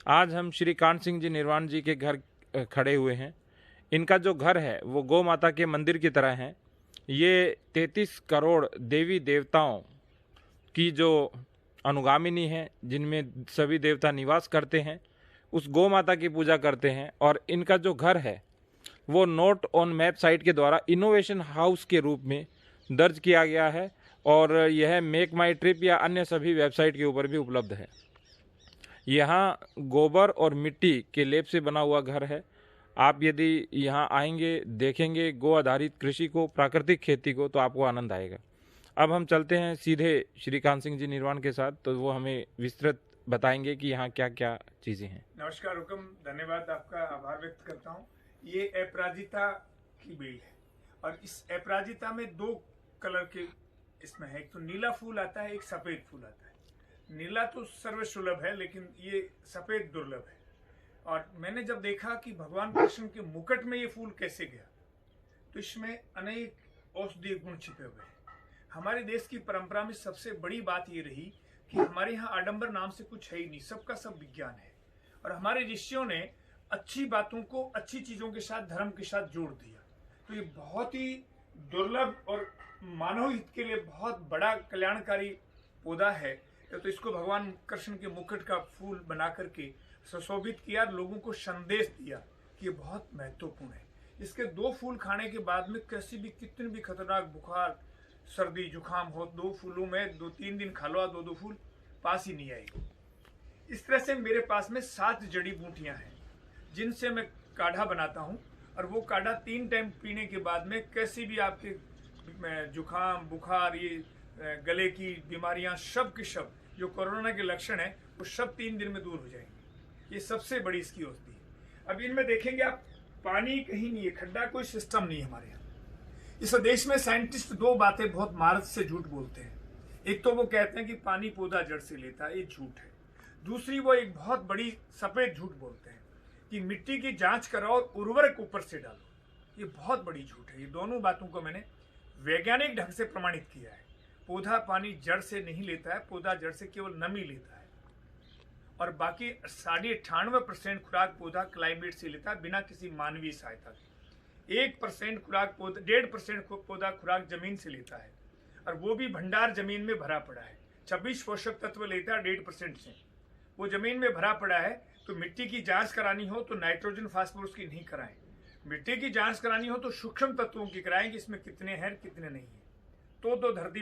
आज हम श्री कान सिंह जी निर्वाण जी के घर खड़े हुए हैं। इनका जो घर है वो गौ माता के मंदिर की तरह है। ये 33 करोड़ देवी देवताओं की जो अनुगामिनी है, जिनमें सभी देवता निवास करते हैं, उस गौ माता की पूजा करते हैं। और इनका जो घर है वो नोट ऑन मैप साइट के द्वारा इनोवेशन हाउस के रूप में दर्ज किया गया है और यह मेक माई ट्रिप या अन्य सभी वेबसाइट के ऊपर भी उपलब्ध है। यहाँ गोबर और मिट्टी के लेप से बना हुआ घर है। आप यदि यहाँ आएंगे, देखेंगे गो आधारित कृषि को, प्राकृतिक खेती को, तो आपको आनंद आएगा। अब हम चलते हैं सीधे श्री कान सिंह जी निर्वाण के साथ, तो वो हमें विस्तृत बताएंगे कि यहाँ क्या क्या चीज़ें हैं। नमस्कार हुकम, धन्यवाद, आपका आभार व्यक्त करता हूँ। ये अपराजिता की बेल है और इस अपराजिता में 2 कलर के इसमें है। एक तो नीला फूल आता है, एक सफेद फूल आता है। नीला तो सर्वसुलभ है, लेकिन ये सफेद दुर्लभ है। और मैंने जब देखा कि भगवान कृष्ण के मुकुट में ये फूल कैसे गया, तो इसमें अनेक औषधीय गुण छिपे हुए हैं। हमारे देश की परंपरा में सबसे बड़ी बात ये रही कि हमारे यहाँ आडंबर नाम से कुछ है ही नहीं, सबका सब विज्ञान है। और हमारे ऋषियों ने अच्छी बातों को अच्छी चीजों के साथ, धर्म के साथ जोड़ दिया। तो ये बहुत ही दुर्लभ और मानव हित के लिए बहुत बड़ा कल्याणकारी पौधा है। तो इसको भगवान कृष्ण के मुकुट का फूल बना करके सुशोभित किया, लोगों को संदेश दिया कि ये बहुत महत्वपूर्ण है। इसके 2 फूल खाने के बाद में कितनी भी खतरनाक बुखार, सर्दी, जुकाम हो, 2 फूलों में 2-3 दिन खा लो, 2 फूल पास ही नहीं आएगी। इस तरह से मेरे पास में 7 जड़ी बूटियां हैं जिनसे मैं काढ़ा बनाता हूं। और वो काढ़ा 3 टाइम पीने के बाद में कैसी भी आपके जुकाम, बुखार, ये गले की बीमारियां, सब के सब जो कोरोना के लक्षण है, वो सब 3 दिन में दूर हो जाएंगे। ये सबसे बड़ी इसकी औषधि है। अब इनमें देखेंगे आप, पानी कहीं नहीं है, खड्डा कोई सिस्टम नहीं है हमारे यहाँ। इस देश में साइंटिस्ट 2 बातें बहुत महारत से झूठ बोलते हैं। एक तो वो कहते हैं कि पानी पौधा जड़ से लेता है, ये झूठ है। दूसरी वो एक बहुत बड़ी सफेद झूठ बोलते हैं कि मिट्टी की जांच कराओ और उर्वरक ऊपर से डालो। ये बहुत बड़ी झूठ है। ये दोनों बातों को मैंने वैज्ञानिक ढंग से प्रमाणित किया है। पौधा पानी जड़ से नहीं लेता है, पौधा जड़ से केवल नमी लेता है और बाकी 98% खुराक पौधा क्लाइमेट से लेता है, बिना किसी मानवीय सहायता के। 1% खुराक पौधा, 1.5% पौधा खुराक जमीन से लेता है और वो भी भंडार जमीन में भरा पड़ा है। 26 पोषक तत्व लेता है 1.5% से, वो जमीन में भरा पड़ा है। तो मिट्टी की जांच करानी हो तो नाइट्रोजन, फास्फोरस की नहीं कराएं। मिट्टी की जांच करानी हो तो सूक्ष्म तत्वों की कराएं कि इसमें कितने हैं, कितने नहीं है। तो धरती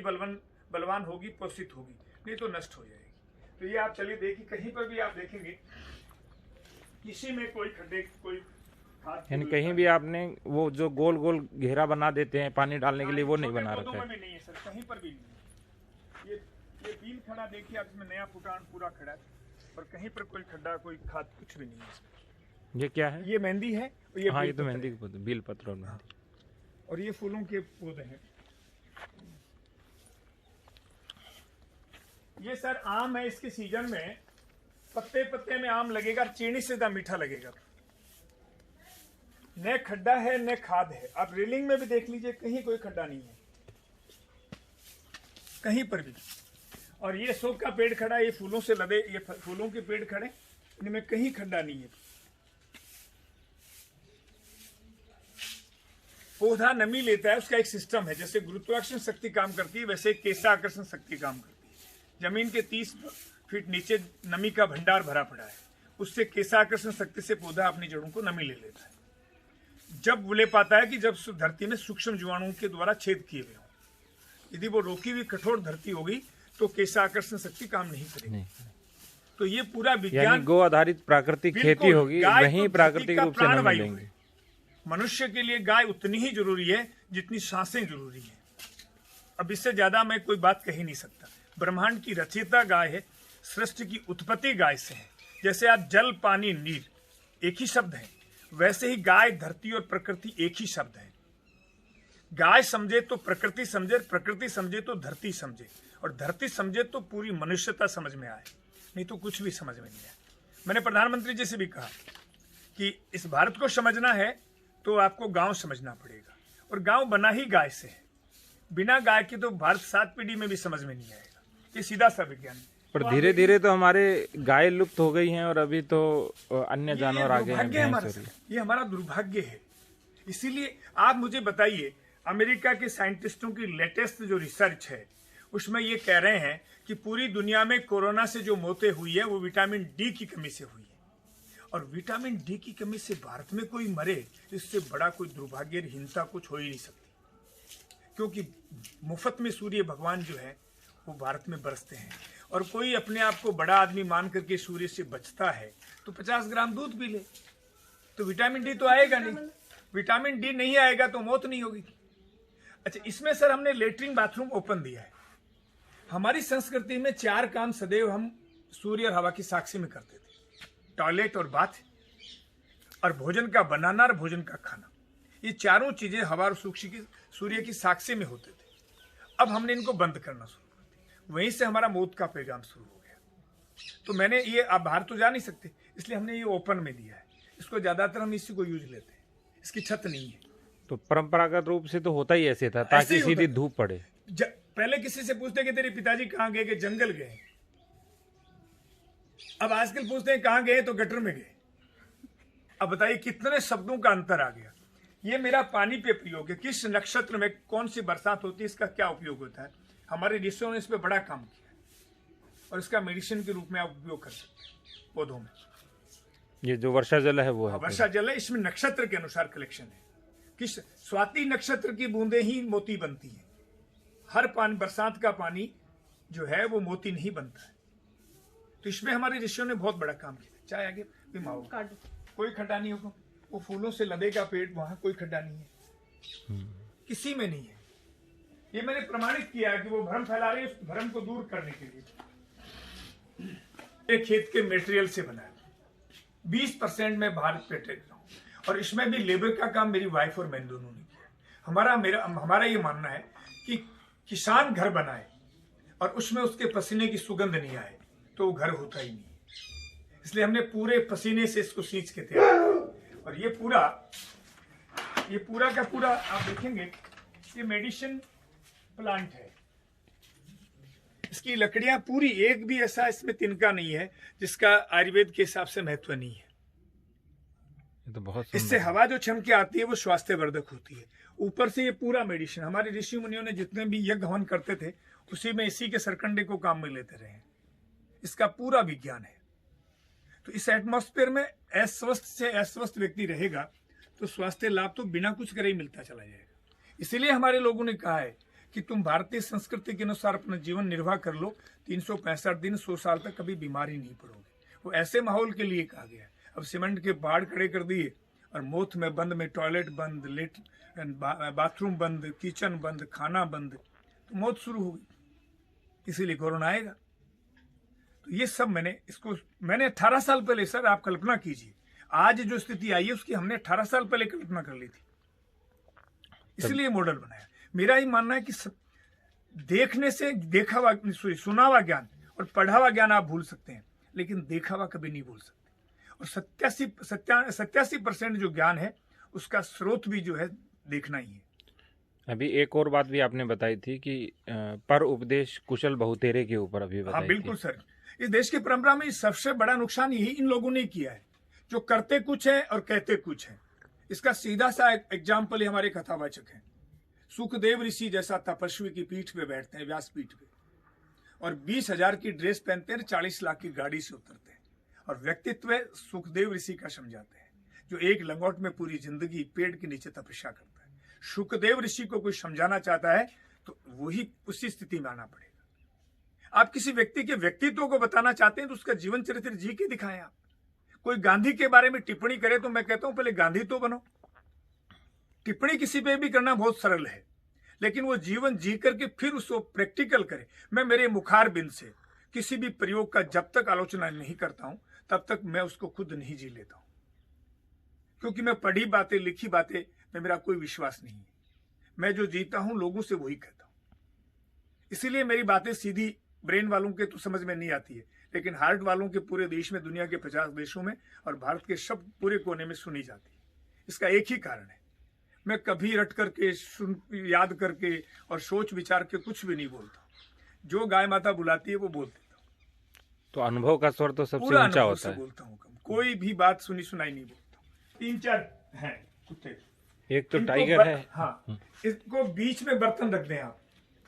बलवान होगी, पोषित होगी, नहीं तो नष्ट हो जाएगी। तो ये आप चलिए देखिए, कहीं पर भी आप देखेंगे किसी में कोई खड्डे, कोई यानी कहीं भी आपने वो जो गोल गोल घेरा बना देते हैं पानी डालने के लिए, वो नहीं बना रखा है। नहीं है सर, कहीं पर भी नहीं। ये बीन खड़ा देखिए आप, इसमें नया फुटान पूरा खड़ा है और कहीं पर कोई खड्डा, कोई खाद, कुछ भी नहीं है। ये क्या है? ये मेहंदी है और ये, हाँ, ये तो मेहंदी के पौधे, बेल पत्र और मेहंदी। और ये फूलों के पौधे हैं। ये सर आम है, इसके सीजन में पत्ते पत्ते में आम लगेगा, चीनी से ज्यादा मीठा लगेगा। न खड्डा है न खाद है। आप रेलिंग में भी देख लीजिए, कहीं कोई खड्डा नहीं है, कहीं पर भी। और ये शोक का पेड़ खड़ा है, ये फूलों से लदे, ये फूलों के पेड़ खड़े, इनमें कहीं खड्डा नहीं है। पौधा नमी लेता है, उसका एक सिस्टम है। जैसे गुरुत्वाकर्षण शक्ति काम करती है, वैसे केशाकर्षण शक्ति काम करती है। जमीन के 30 फीट नीचे नमी का भंडार भरा पड़ा है, उससे केशाकर्षण शक्ति से पौधा अपनी जड़ों को नमी ले लेता है। जब ले पाता है कि जब धरती में सूक्ष्म जीवाणुओं के द्वारा छेद किए गए हों। यदि वो रोकी हुई कठोर धरती होगी तो केशाकर्षण शक्ति काम नहीं करेगी। तो ये पूरा विज्ञान, गो आधारित प्राकृतिक खेती होगी, वहीं प्राकृतिक रूप से नमी लेंगे। मनुष्य के लिए गाय उतनी ही जरूरी है जितनी सांसें जरूरी है। अब इससे ज्यादा मैं कोई बात कह ही नहीं सकता। ब्रह्मांड की रचयिता गाय है, सृष्टि की उत्पत्ति गाय से है। जैसे आप जल, पानी, नीर एक ही शब्द है, वैसे ही गाय, धरती और प्रकृति एक ही शब्द है। गाय समझे तो प्रकृति समझे, प्रकृति समझे तो धरती समझे, और धरती समझे तो पूरी मनुष्यता समझ में आए, नहीं तो कुछ भी समझ में नहीं आए। मैंने प्रधानमंत्री जी से भी कहा कि इस भारत को समझना है तो आपको गांव समझना पड़ेगा, और गांव बना ही गाय से है। बिना गाय के तो भारत 7 पीढ़ी में भी समझ में नहीं आएगा। ये सीधा सा विज्ञान है। पर धीरे धीरे तो हमारे गाय लुप्त हो गई हैं और अभी तो अन्य जानवर आ गए हैं, दुर्भाग्य है भैंस हमारा हो सर, रही है। ये हमारा दुर्भाग्य है। इसीलिए आप मुझे बताइए, अमेरिका के साइंटिस्टों की लेटेस्ट जो रिसर्च है उसमें ये कह रहे हैं कि पूरी दुनिया में कोरोना से जो मौतें हुई है वो विटामिन डी की कमी से हुई है। और विटामिन डी की कमी से भारत में कोई मरे, इससे बड़ा कोई दुर्भाग्यहीनता कुछ हो ही नहीं सकती। क्योंकि मुफ्त में सूर्य भगवान जो है वो भारत में बरसते हैं, और कोई अपने आप को बड़ा आदमी मान करके सूर्य से बचता है तो 50 ग्राम दूध पी ले, तो विटामिन डी तो आएगा नहीं। विटामिन डी नहीं आएगा तो मौत नहीं होगी। अच्छा, इसमें सर हमने लेटरिन बाथरूम ओपन दिया है। हमारी संस्कृति में 4 काम सदैव हम सूर्य और हवा की साक्षी में करते थे, टॉयलेट और बाथ, और भोजन का बनाना और भोजन का खाना। ये चारों चीजें हवा और सूर्य की साक्षी में होते थे। अब हमने इनको बंद करना शुरू कर दिया, वहीं से हमारा मौत का पैगाम शुरू हो गया। तो मैंने ये, आप बाहर तो जा नहीं सकते, इसलिए हमने ये ओपन में दिया है। इसको ज्यादातर हम इसी को यूज लेते हैं, इसकी छत नहीं है। तो परंपरागत रूप से तो होता ही ऐसे था, ऐसे ताकि ही होता सीधी था। धूप पड़े। पहले किसी से पूछते कि तेरे पिताजी कहाँ गए, कि जंगल गए। अब आजकल पूछते हैं कहाँ गए, तो गटर में गए। अब बताइए कितने शब्दों का अंतर आ गया। ये मेरा पानी पे प्रयोग है, किस नक्षत्र में कौन सी बरसात होती है, इसका क्या उपयोग होता है। हमारे ऋषियों ने इस पे बड़ा काम किया है, और इसका मेडिसिन के रूप में आप उपयोग कर सकते हैं पौधों में। ये जो वर्षा जल है वो है वर्षा जल है, इसमें नक्षत्र के अनुसार कलेक्शन है। किस स्वाति नक्षत्र की बूंदें ही मोती बनती है। हर पानी, बरसात का पानी जो है वो मोती नहीं बनता है। तो इसमें हमारे ऋषियों ने बहुत बड़ा काम किया। चाहे आगे बिमाओ, कोई खड्डा नहीं होगा, वो फूलों से लदेगा पेट, वहां कोई खड्डा नहीं है, किसी में नहीं है। ये मैंने प्रमाणित किया है कि वो भ्रम फैला रहे हैं, उस भ्रम को दूर करने के लिए। एक खेत के मटेरियल से बना है, 20% मैं भारत पे टेक रहा हूँ, और इसमें भी लेबर का काम मेरी वाइफ और मैं दोनों ने किया। हमारा ये मानना है कि किसान घर बनाए और उसमें उसके पसीने की सुगंध नहीं आए तो वो घर होता ही नहीं। इसलिए हमने पूरे पसीने से इसको सींच के तैयार किया। और ये पूरा का पूरा आप देखेंगे, ये मेडिसिन प्लांट है। इसकी लकड़ियां पूरी, एक भी ऐसा इसमें तिनका नहीं है जिसका आयुर्वेद के हिसाब से महत्व नहीं है। ये तो बहुत इससे हवा जो छम के आती है वो स्वास्थ्यवर्धक होती है। ऊपर से ये पूरा मेडिसिन, हमारे ऋषि मुनियों ने जितने भी यज्ञ हवन करते थे उसी में इसी के सरकंडे को काम में लेते रहे। इसका पूरा विज्ञान है। तो इस एटमॉस्फेयर में अस्वस्थ से अस्वस्थ व्यक्ति रहेगा तो स्वास्थ्य लाभ तो बिना कुछ करे ही मिलता चला जाएगा। इसीलिए हमारे लोगों ने कहा है कि तुम भारतीय संस्कृति के अनुसार अपना जीवन निर्वाह कर लो, 365 दिन 100 साल तक कभी बीमार ही नहीं पड़ोगे। वो ऐसे माहौल के लिए कहा गया है। अब सीमेंट के पहाड़ खड़े कर दिए और मोथ में बंद, में टॉयलेट बंद, बाथरूम बंद, किचन बंद, खाना बंद, तो मौत शुरू होगी। इसीलिए कोरोना आएगा। तो ये सब मैंने 18 साल पहले, सर आप कल्पना कीजिए, आज जो स्थिति आई है उसकी हमने 18 साल पहले कल्पना कर ली थी। इसलिए मॉडल बनाया। मेरा ही मानना है कि देखने से देखा हुआ, सुना हुआ ज्ञान और पढ़ा हुआ ज्ञान आप भूल सकते हैं, लेकिन देखा हुआ कभी नहीं भूल सकते। और 87% जो ज्ञान है उसका स्रोत भी जो है देखना ही है। अभी एक और बात भी आपने बताई थी कि पर उपदेश कुशल बहुतेरे के ऊपर अभी बताई। हाँ बिल्कुल सर, इस देश की परंपरा में सबसे बड़ा नुकसान यही इन लोगों ने किया है, जो करते कुछ है और कहते कुछ है। इसका सीधा सा एग्जाम्पल ही हमारे कथावाचक है। सुखदेव ऋषि जैसा तपस्वी की पीठ पे बैठते हैं, व्यास पीठ पे, और 20,000 की ड्रेस पहनते हैं, 40 लाख की गाड़ी से उतरते हैं, और व्यक्तित्व सुखदेव ऋषि का समझाते हैं, जो एक लंगोट में पूरी जिंदगी पेड़ के नीचे तपस्या करता है। सुखदेव ऋषि को कोई समझाना चाहता है तो वही उसी स्थिति में आना पड़ेगा। आप किसी व्यक्ति के व्यक्तित्व को बताना चाहते हैं तो उसका जीवन चरित्र जी के दिखाएं। आप कोई गांधी के बारे में टिप्पणी करे तो मैं कहता हूं पहले गांधी तो बनो। टिप्पणी किसी पे भी करना बहुत सरल है, लेकिन वो जीवन जी करके फिर उसको प्रैक्टिकल करे। मैं मेरे मुखार बिंद से किसी भी प्रयोग का जब तक आलोचना नहीं करता हूं तब तक मैं उसको खुद नहीं जी लेता हूं, क्योंकि मैं पढ़ी बातें, लिखी बातें में मेरा कोई विश्वास नहीं है। मैं जो जीता हूं लोगों से वही कहता हूं। इसीलिए मेरी बातें सीधी ब्रेन वालों के तो समझ में नहीं आती है, लेकिन हार्ट वालों के पूरे देश में, दुनिया के 50 देशों में और भारत के सब पूरे कोने में सुनी जाती है। इसका एक ही कारण है, मैं कभी रट करके, याद करके और सोच विचार के कुछ भी नहीं बोलता। जो गाय माता बुलाती है वो बोल देता हूँ। तो अनुभव का स्वर तो सबसे पूरा ऊंचा अनुभव होता से है। बोलता हूँ, कोई भी बात सुनी सुनाई नहीं बोलता। 3-4 हैं कुत्ते, एक तो इनको टाइगर है। हाँ, इसको बीच में बर्तन रख दें आप,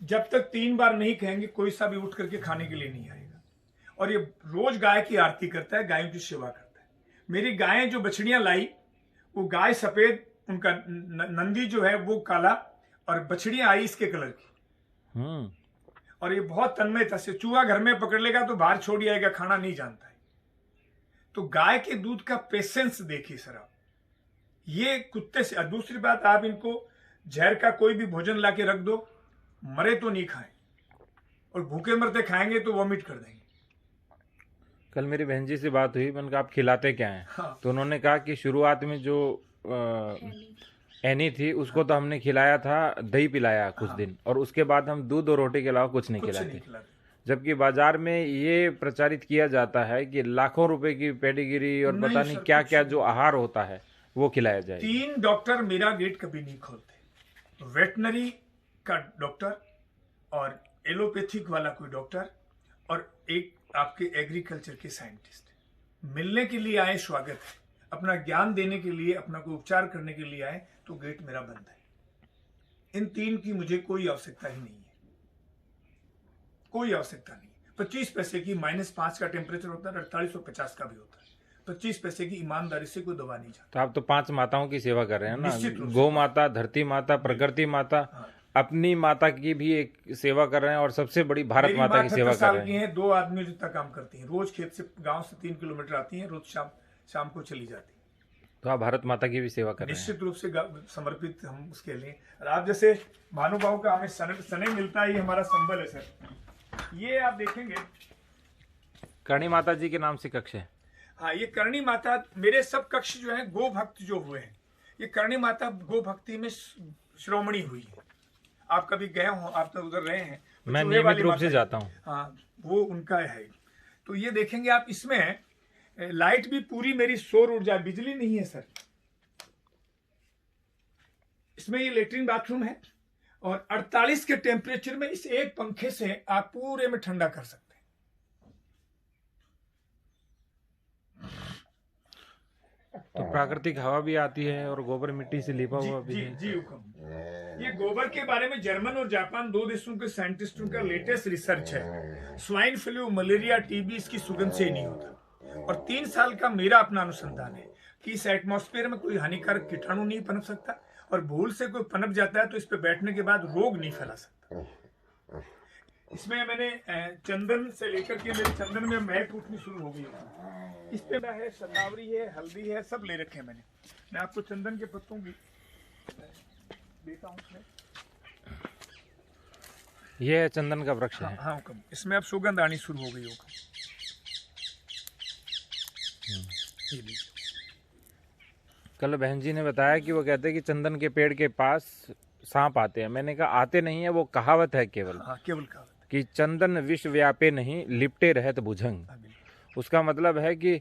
जब तक 3 बार नहीं कहेंगे कोई सा भी उठ करके खाने के लिए नहीं आएगा। और ये रोज गाय की आरती करता है, गायों की सेवा करता है। मेरी गायें जो बछड़ियां लाई, वो गाय सफेद, उनका नंदी जो है वो काला, और बछड़ियां आई इसके कलर की। और ये बहुत तन्मयता से, चूहा घर में पकड़ लेगा तो बाहर छोड़ आएगा, खाना नहीं जानता है। तो गाय के दूध का पेशेंस देखिए सर आप, ये कुत्ते से। दूसरी बात, आप इनको जहर का कोई भी भोजन लाके रख दो, मरे तो नहीं खाएं, और भूखे मरते खाएंगे तो वॉमिट कर देंगे। कल मेरी बहन जी से बात हुई, मैंने कहा आप खिलाते क्या हैं? हाँ। तो उन्होंने कहा कि शुरुआत में जो एनी थी उसको तो हमने खिलाया था, दही पिलाया कुछ दिन, और उसके बाद हम दूध और रोटी के अलावा कुछ नहीं खिलाते। जबकि बाजार में ये प्रचारित किया जाता है कि लाखों रुपए की पेडिग्री और पता नहीं क्या क्या जो आहार होता है वो खिलाया जाए। 3 डॉक्टर मेरा गेट कभी नहीं खोलते, वेटनरी का डॉक्टर और एलोपैथिक वाला कोई डॉक्टर और एक आपके एग्रीकल्चर के साइंटिस्ट मिलने के लिए आए, स्वागत है। अपना ज्ञान देने के लिए, अपना कोई उपचार करने के लिए आए तो गेट मेरा बंद है। इन 3 की मुझे कोई आवश्यकता ही नहीं है, कोई आवश्यकता नहीं। 25 पैसे की -5 का टेम्परेचर होता है, 4850 का भी होता है। 25 पैसे की ईमानदारी से कोई दवा नहीं जाती। तो आप तो 5 माताओं की सेवा कर रहे हैं ना, निश्चित रूप से। गौ माता, धरती माता, प्रकृति माता, अपनी माता की भी एक सेवा कर रहे हैं, और सबसे बड़ी भारत माता की सेवा कर रहे हैं। 2 आदमी जितना काम करती हैं, रोज खेत से, गांव से 3 किलोमीटर आती हैं, रोज शाम को चली जाती है। तो आप भारत माता की भी सेवा कर रहे हैं। निश्चित रूप से समर्पित हम उसके लिए। और आप जैसे महानुभाव का हमें सने मिलता है, ये हमारा संबल है सर। ये आप देखेंगे करणी माता जी के नाम से कक्ष है। हाँ, ये करणी माता, मेरे सब कक्ष जो है गो भक्त जो हुए हैं, ये करणी माता गो भक्ति में श्रोमणी हुई है। आप कभी गए हो, आप तो उधर रहे हैं, मैं नियमित रूप से जाता हूँ। हाँ, वो उनका है। तो ये देखेंगे आप, इसमें लाइट भी पूरी मेरी सौर ऊर्जा, बिजली नहीं है सर। इसमें ये लेटरिन बाथरूम है, और 48 के टेम्परेचर में इस एक पंखे से आप पूरे में ठंडा कर सकते हैं। तो प्राकृतिक हवा भी आती है और गोबर मिट्टी से लिपा हुआ भी है। जी हुक्म। ये गोबर के बारे में जर्मन और जापान 2 देशों के साइंटिस्टों का लेटेस्ट रिसर्च है। स्वाइन फ्लू, मलेरिया, टीबी इसकी सुगंध से ही नहीं होता। और 3 साल का मेरा अपना अनुसंधान है कि इस एटमॉस्फेयर में कोई हानिकारक कीटाणु नहीं पनप सकता, और भूल से कोई पनप जाता है तो इस पे बैठने के बाद रोग नहीं फैला सकता। इसमें मैंने चंदन से लेकर के, मेरे चंदन में महक उठनी शुरू हो गई है। इस पे है शतावरी है, हल्दी है, सब ले रखे हैं मैंने। मैं आपको चंदन के पत्तों की देता हूँ। ये चंदन का वृक्ष है। हाँ हुक्म। इसमें अब सुगंध आनी शुरू हो गई होगा। कल बहन जी ने बताया कि वो कहते हैं कि चंदन के पेड़ के पास सांप आते हैं। मैंने कहा आते नहीं है, वो कहावत है केवल। हाँ, केवल कहावत कि चंदन विश्व व्यापे नहीं, लिपटे रहत भुजंग। उसका मतलब है कि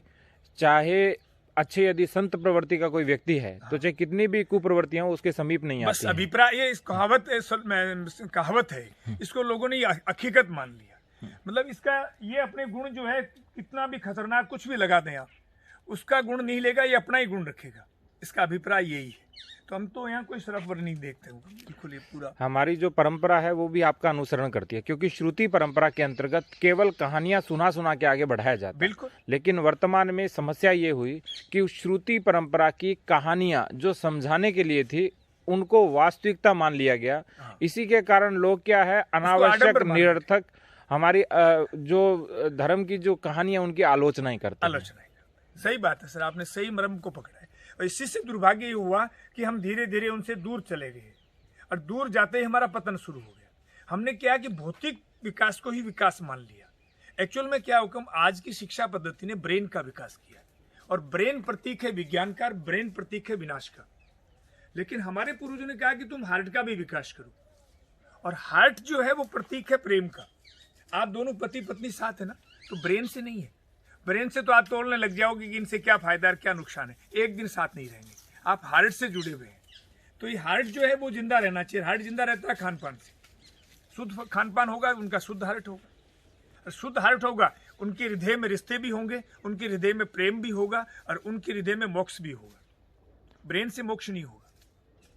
चाहे अच्छे यदि संत प्रवृत्ति का कोई व्यक्ति है, तो चाहे कितनी भी कुप्रवृत्तियां हो उसके समीप नहीं आती। बस अभिप्राय, ये इस कहावत है, इसको लोगों ने हकीकत मान लिया। मतलब इसका ये अपने गुण जो है, कितना भी खतरनाक कुछ भी लगा दें आप, उसका गुण नहीं लेगा, ये अपना ही गुण रखेगा। इसका अभिप्राय यही है। तो हम तो यहाँ कोई शराब नहीं देखते, बिल्कुल ये पूरा हमारी जो परंपरा है वो भी आपका अनुसरण करती है, क्योंकि श्रुति परंपरा के अंतर्गत केवल कहानियां सुना के आगे बढ़ाया जाता है। बिल्कुल। लेकिन वर्तमान में समस्या ये हुई कि उस श्रुति परंपरा की कहानियां जो समझाने के लिए थी, उनको वास्तविकता मान लिया गया। इसी के कारण लोग क्या है, अनावश्यक निरर्थक हमारी जो धर्म की जो कहानियां उनकी आलोचना ही करते हैं। सही बात है सर, आपने सही मर्म को पकड़ा है। और इसी से दुर्भाग्य ये हुआ कि हम धीरे धीरे उनसे दूर चले गए, और दूर जाते ही हमारा पतन शुरू हो गया। हमने क्या कि भौतिक विकास को ही विकास मान लिया। एक्चुअल में क्या हुक्म, आज की शिक्षा पद्धति ने ब्रेन का विकास किया, और ब्रेन प्रतीक है विज्ञान का, ब्रेन प्रतीक है विनाश का। लेकिन हमारे पूर्वजों ने कहा कि तुम हार्ट का भी विकास करो, और हार्ट जो है वो प्रतीक है प्रेम का। आप दोनों पति पत्नी साथ है ना, तो ब्रेन से नहीं है। ब्रेन से तो आप तोड़ने लग जाओगे कि इनसे क्या फायदा और क्या नुकसान है, एक दिन साथ नहीं रहेंगे। आप हार्ट से जुड़े हुए हैं, तो ये हार्ट जो है वो जिंदा रहना चाहिए। हार्ट जिंदा रहता है खान पान से। शुद्ध खान पान होगा, उनका शुद्ध हार्ट होगा, और शुद्ध हार्ट होगा उनके हृदय में रिश्ते भी होंगे, उनके हृदय में प्रेम भी होगा और उनके हृदय में मोक्ष भी होगा। ब्रेन से मोक्ष नहीं होगा।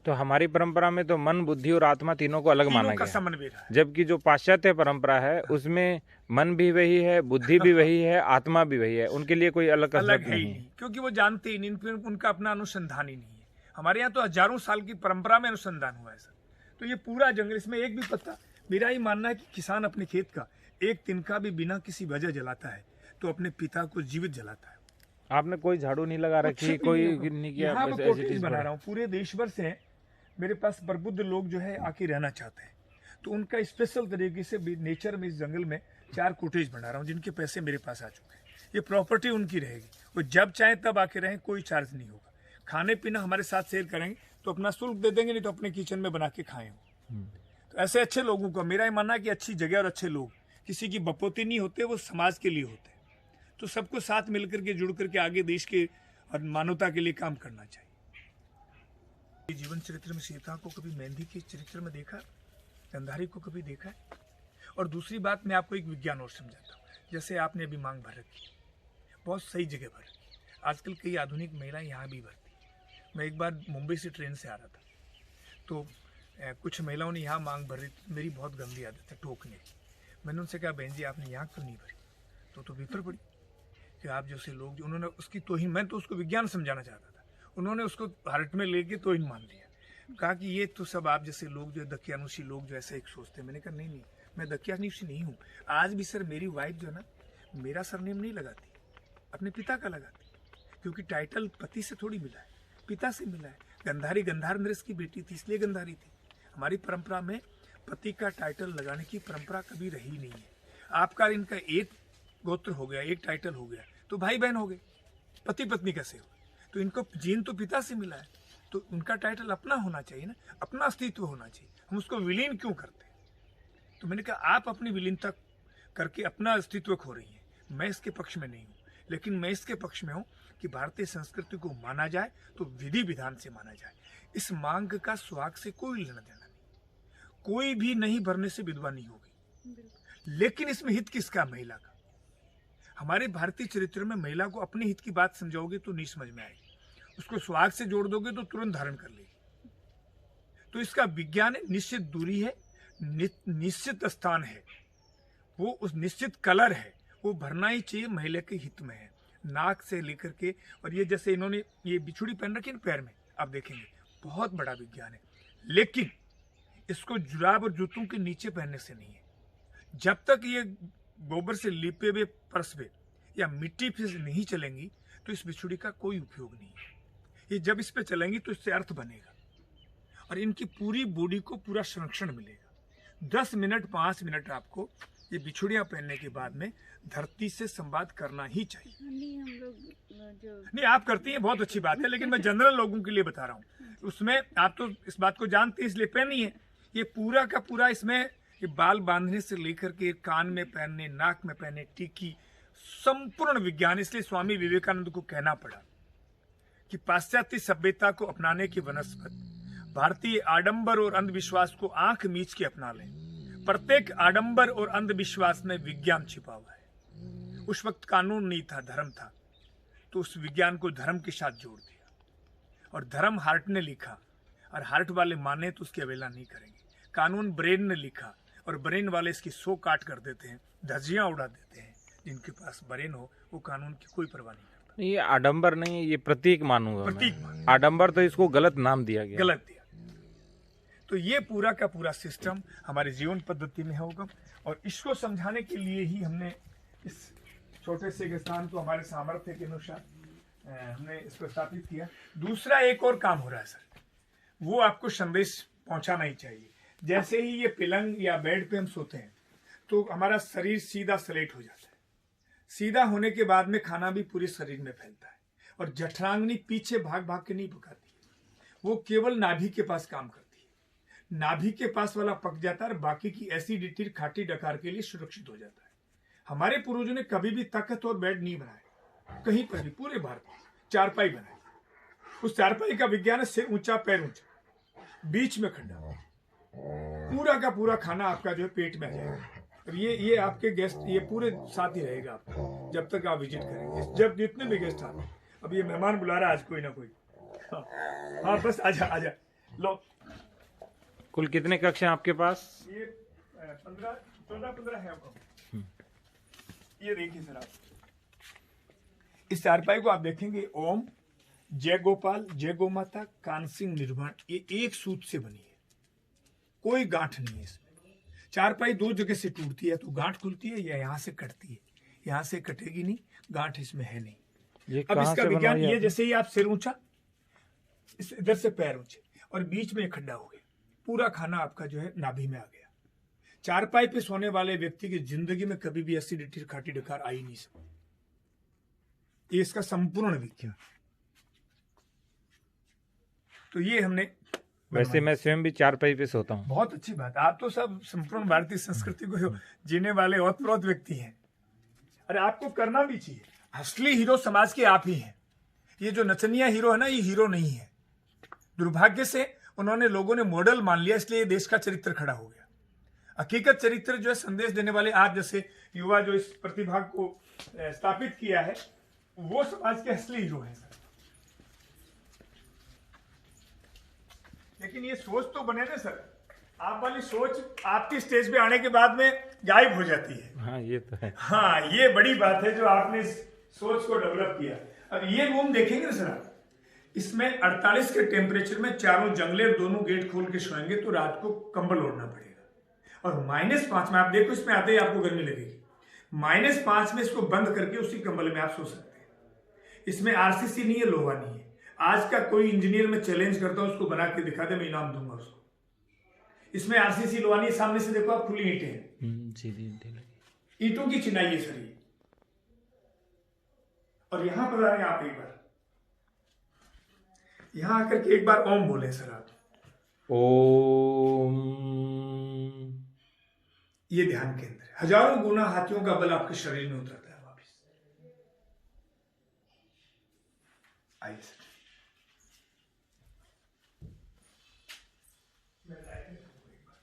तो हमारी परंपरा में तो मन, बुद्धि और आत्मा तीनों को अलग माना तीनों का गया है। समन्वय रहा है। जबकि जो पाश्चात्य परंपरा है उसमें मन भी वही है, बुद्धि भी वही है, आत्मा भी वही है, उनके लिए कोई अलग अलग कसरत है ही नहीं। नहीं, क्योंकि वो जानते ही नहीं, उनका अपना अनुसंधान ही नहीं है। हमारे यहाँ तो हजारों साल की परंपरा में अनुसंधान हुआ है सर। तो ये पूरा जंगल, इसमें एक भी पत्ता, मेरा ही मानना है कि किसान अपने खेत का एक तिनका भी बिना किसी वजह जलाता है तो अपने पिता को जीवित जलाता है। आपने कोई झाड़ू नहीं लगा रखी, कोई नहीं किया, यहाँ बस मैं ऐसे कॉटेज चीज बना पड़ा। रहा हूँ, पूरे देश भर से मेरे पास प्रबुद्ध लोग जो है आके रहना चाहते हैं, तो उनका स्पेशल तरीके से नेचर में, इस जंगल में 4 कॉटेज बना रहा हूँ, जिनके पैसे मेरे पास आ चुके हैं। ये प्रॉपर्टी उनकी रहेगी, वो जब चाहे तब आके रहें, कोई चार्ज नहीं होगा। खाने पीना हमारे साथ शेयर करेंगे तो अपना शुल्क दे देंगे, नहीं तो अपने किचन में बना के खाएं। तो ऐसे अच्छे लोगों को मेरा ये मानना है कि अच्छी जगह और अच्छे लोग किसी की बपोती नहीं होते, वो समाज के लिए होते हैं। तो सबको साथ मिलकर के, जुड़ करके आगे देश के और मानवता के लिए काम करना चाहिए। जीवन चरित्र में सीता को कभी मेहंदी के चरित्र में देखा, गंधारी को कभी देखा है? और दूसरी बात, मैं आपको एक विज्ञान और समझाता हूँ। जैसे आपने अभी मांग भर रखी, बहुत सही जगह भर रखी। आजकल कई आधुनिक महिलाएं यहाँ भी भरती। मैं एक बार मुंबई से ट्रेन से आ रहा था, तो कुछ महिलाओं ने यहाँ मांग भर रही थी। मेरी बहुत गंदी आदत है टोकने की। मैंने उनसे कहा, बहन जी आपने यहाँ क्यों नहीं भरी? तो विफर पड़ी कि आप जैसे लोग, जो उन्होंने उसकी तोहिन, मैं तो उसको विज्ञान समझाना चाहता था, उन्होंने उसको हार्ट में लेके तोहिन मान लिया। कहा कि ये तो सब आप जैसे लोग, जो दकियानुशी लोग जो ऐसे एक सोचते हैं। मैंने कहा नहीं, मैं दकियानुशी नहीं हूँ। आज भी सर मेरी वाइफ जो है ना, मेरा सरनेम नहीं लगाती, अपने पिता का लगाती, क्योंकि टाइटल पति से थोड़ी मिला है, पिता से मिला है। गंधारी गंधार नरेश की बेटी थी, इसलिए गंधारी थी। हमारी परंपरा में पति का टाइटल लगाने की परंपरा कभी रही नहीं है। आपका इनका एक गोत्र हो गया, एक टाइटल हो गया, तो भाई बहन हो गए, पति पत्नी कैसे हो? तो इनको जीन तो पिता से मिला है, तो उनका टाइटल अपना होना चाहिए ना, अपना अस्तित्व होना चाहिए। हम उसको विलीन क्यों करते हैं? तो मैंने कहा आप अपनी विलीनता करके अपना अस्तित्व खो रही हैं। मैं इसके पक्ष में नहीं हूँ, लेकिन मैं इसके पक्ष में हूँ कि भारतीय संस्कृति को माना जाए तो विधि विधान से माना जाए। इस मांग का सुहाग से कोई लेना देना नहीं, कोई भी नहीं भरने से विधवा नहीं होगी। लेकिन इसमें हित किसका? महिला का। हमारे भारतीय चरित्र में महिला को अपने हित की बात समझाओगे तो नहीं समझ में आएगी, उसको सुहाग से जोड़ दोगे तो तुरंत धारण कर लेगी। तो इसका विज्ञान है, निश्चित दूरी है, निश्चित स्थान है, वो उस निश्चित कलर है, वो भरना ही चाहिए, महिला के हित में है। नाक से लेकर के, और ये जैसे इन्होंने ये बिछुड़ी पहन रखी है पैर में, आप देखेंगे बहुत बड़ा विज्ञान है। लेकिन इसको जुराब और जूतों के नीचे पहनने से नहीं है। जब तक ये गोबर से लिपे हुए फर्श पे या मिट्टी पे नहीं चलेंगी तो इस बिछुड़ी का कोई उपयोग नहीं है। ये जब इस पे चलेंगी तो इससे अर्थ बनेगा और इनकी पूरी बॉडी को पूरा संरक्षण मिलेगा। 10 मिनट 5 मिनट आपको ये बिछुड़ियां पहनने के बाद में धरती से संवाद करना ही चाहिए। नहीं, हम लोग जो नहीं, आप करती हैं, बहुत अच्छी बात है, लेकिन मैं जनरल लोगों के लिए बता रहा हूँ। उसमें आप तो इस बात को जानते हैं, इसलिए पहनी है। ये पूरा का पूरा, इसमें ये बाल बांधने से लेकर के कान में पहनने, नाक में पहनने, टीकी, संपूर्ण विज्ञान। इसलिए स्वामी विवेकानंद को कहना पड़ा कि पाश्चात्य सभ्यता को अपनाने की वनस्पत भारतीय आडंबर और अंधविश्वास को आंख मीच के अपना लें। प्रत्येक आडंबर और अंधविश्वास में विज्ञान छिपा हुआ है। उस वक्त कानून नहीं था, धर्म था, तो उस विज्ञान को धर्म के साथ जोड़ दिया। और धर्म हार्ट ने लिखा, और हार्ट वाले माने तो उसकी अवहेलना नहीं करेंगे। कानून ब्रेन ने लिखा, और ब्रेन वाले इसकी सो काट कर देते हैं, धज्जियां उड़ा देते हैं। जिनके पास ब्रेन हो वो कानून की कोई परवाह नहीं करता। ये आडंबर नहीं, ये प्रतीक मानूंगा मैं। प्रतीक आडंबर तो इसको गलत नाम दिया गया, गलत दिया। तो ये पूरा का पूरा सिस्टम हमारे जीवन पद्धति में होगा, और इसको समझाने के लिए ही हमने इस छोटे से स्थान को हमारे सामर्थ्य के अनुसार हमने इसको स्थापित किया। दूसरा एक और काम हो रहा है सर, वो आपको संदेश पहुंचाना ही चाहिए। जैसे ही ये पलंग या बेड पे हम सोते हैं तो हमारा शरीर सीधा स्लेट हो जाता है। सीधा होने के बाद में खाना भी पूरे शरीर में फैलता है, और जठरांगनी पीछे भाग भाग के नहीं पकाती, वो केवल नाभि के पास काम करती है। नाभि के पास वाला पक जाता है और बाकी की एसिडिटी, खाटी डकार के लिए सुरक्षित हो जाता है। हमारे पूर्वजों ने कभी भी तख्त और बेड नहीं बनाए, कहीं पर भी, पूरे भारत में चारपाई बनाई। उस चारपाई का विज्ञान है, सिर ऊंचा पैर ऊंचा, बीच में खड्डा, पूरा का पूरा खाना आपका जो है पेट में आ जाएगा। और ये आपके गेस्ट ये पूरे साथ ही रहेगा आपका जब तक आप विजिट करेंगे, जब जितने भी गेस्ट आते हैं। अब ये मेहमान बुला रहा है आज कोई ना कोई। हाँ, हाँ बस आजा आजा लो। कुल कितने कक्ष हैं आपके पास? ये 14-15 है आपको। ये देखिए सर, आप इस चारपाई को आप देखेंगे, ओम, जय गोपाल, जय गो माता, कानसिंह निर्माण, ये एक सूत से बनी है, कोई गांठ नहीं है इसमें। चारपाई दो जगह से टूटती है तो गांठ खुलती है, या यहाँ से कटती है, यहाँ से कटेगी नहीं, गांठ इसमें है नहीं। ये अब कहाँ इसका से विज्ञान बनवाई ये, आपने? जैसे ही आप सिर ऊंचा, इधर से पैर ऊंचे, और बीच में एक खड्डा हो गया, पूरा खाना आपका जो है नाभि में आ गया। चारपाई पे सोने वाले व्यक्ति की जिंदगी में कभी भी एसिडिटी, खाटी डकार आ ही नहीं सकती। ये इसका संपूर्ण विज्ञान। तो ये हमने, वैसे मैं स्वयं भी चारपाई पे सोता हूँ। बहुत अच्छी बात। आप तो सब संपूर्ण भारतीय संस्कृति को जीने वाले ओतप्रोत व्यक्ति हैं। अरे आपको करना भी चाहिए। असली हीरो समाज के आप ही हैं। ये जो नचनिया हीरो है ना, ये हीरो नहीं है। दुर्भाग्य से उन्होंने, लोगों ने मॉडल मान लिया, इसलिए देश का चरित्र खड़ा हो गया। हकीकत चरित्र जो है, संदेश देने वाले आप जैसे युवा जो इस प्रतिभा को स्थापित किया है, वो समाज के असली हीरो हैं सर। लेकिन ये सोच तो बने ना सर, आप वाली सोच आपकी स्टेज पे आने के बाद में गायब हो जाती है। हाँ ये तो है। हाँ, ये बड़ी बात है जो आपने इस सोच को डेवलप किया। अब ये रूम देखेंगे ना सर आप, इसमें 48 के टेम्परेचर में चारों जंगले और दोनों गेट खोल के सोएंगे तो रात को कंबल ओढ़ना पड़ेगा। और -5 में आप देखो, इसमें आते ही आपको गर्मी लगेगी। -5 में इसको बंद करके उसी कंबल में आप सो सकते हैं। इसमें आरसीसी नहीं है, लोहा नहीं है। आज का कोई इंजीनियर में चैलेंज करता हूं, उसको बना के दिखा दे, मैं इनाम दूंगा उसको। इसमें आरसीसी लोहा नहीं है। सामने से देखो आप, खुली ईंटें हैं, ईंटों की चिनाई है सर ये। और यहां पर आ रहे हैं आप, एक बार यहां आकर के एक बार ओम बोले सर आप। ओम। ये ध्यान केंद्र है। हजारों गुना हाथियों का बल आपके शरीर में उतरता है वापिस। आइए सर।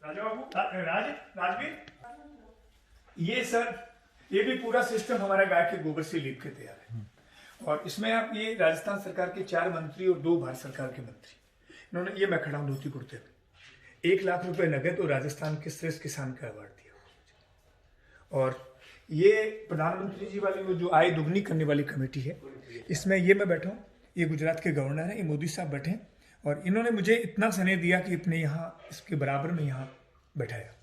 राजा बाबू, राजवीर, ये सर, ये भी पूरा सिस्टम हमारा गाय के गोबर से लीप के तैयार है। और इसमें आप, ये राजस्थान सरकार के 4 मंत्री और 2 भारत सरकार के मंत्री, इन्होंने, ये मैं खड़ा हूं धोती कुर्ते पे, 1 लाख रुपए नगद और राजस्थान के श्रेष्ठ किसान का अवार्ड दिया। और ये प्रधानमंत्री जी वाली वो जो आय दुगनी करने वाली कमेटी है, इसमें ये मैं बैठा हूँ, ये गुजरात के गवर्नर हैं, ये मोदी साहब बैठे हैं, और इन्होंने मुझे इतना स्नेह दिया कि अपने यहाँ इसके बराबर में यहाँ बैठाया।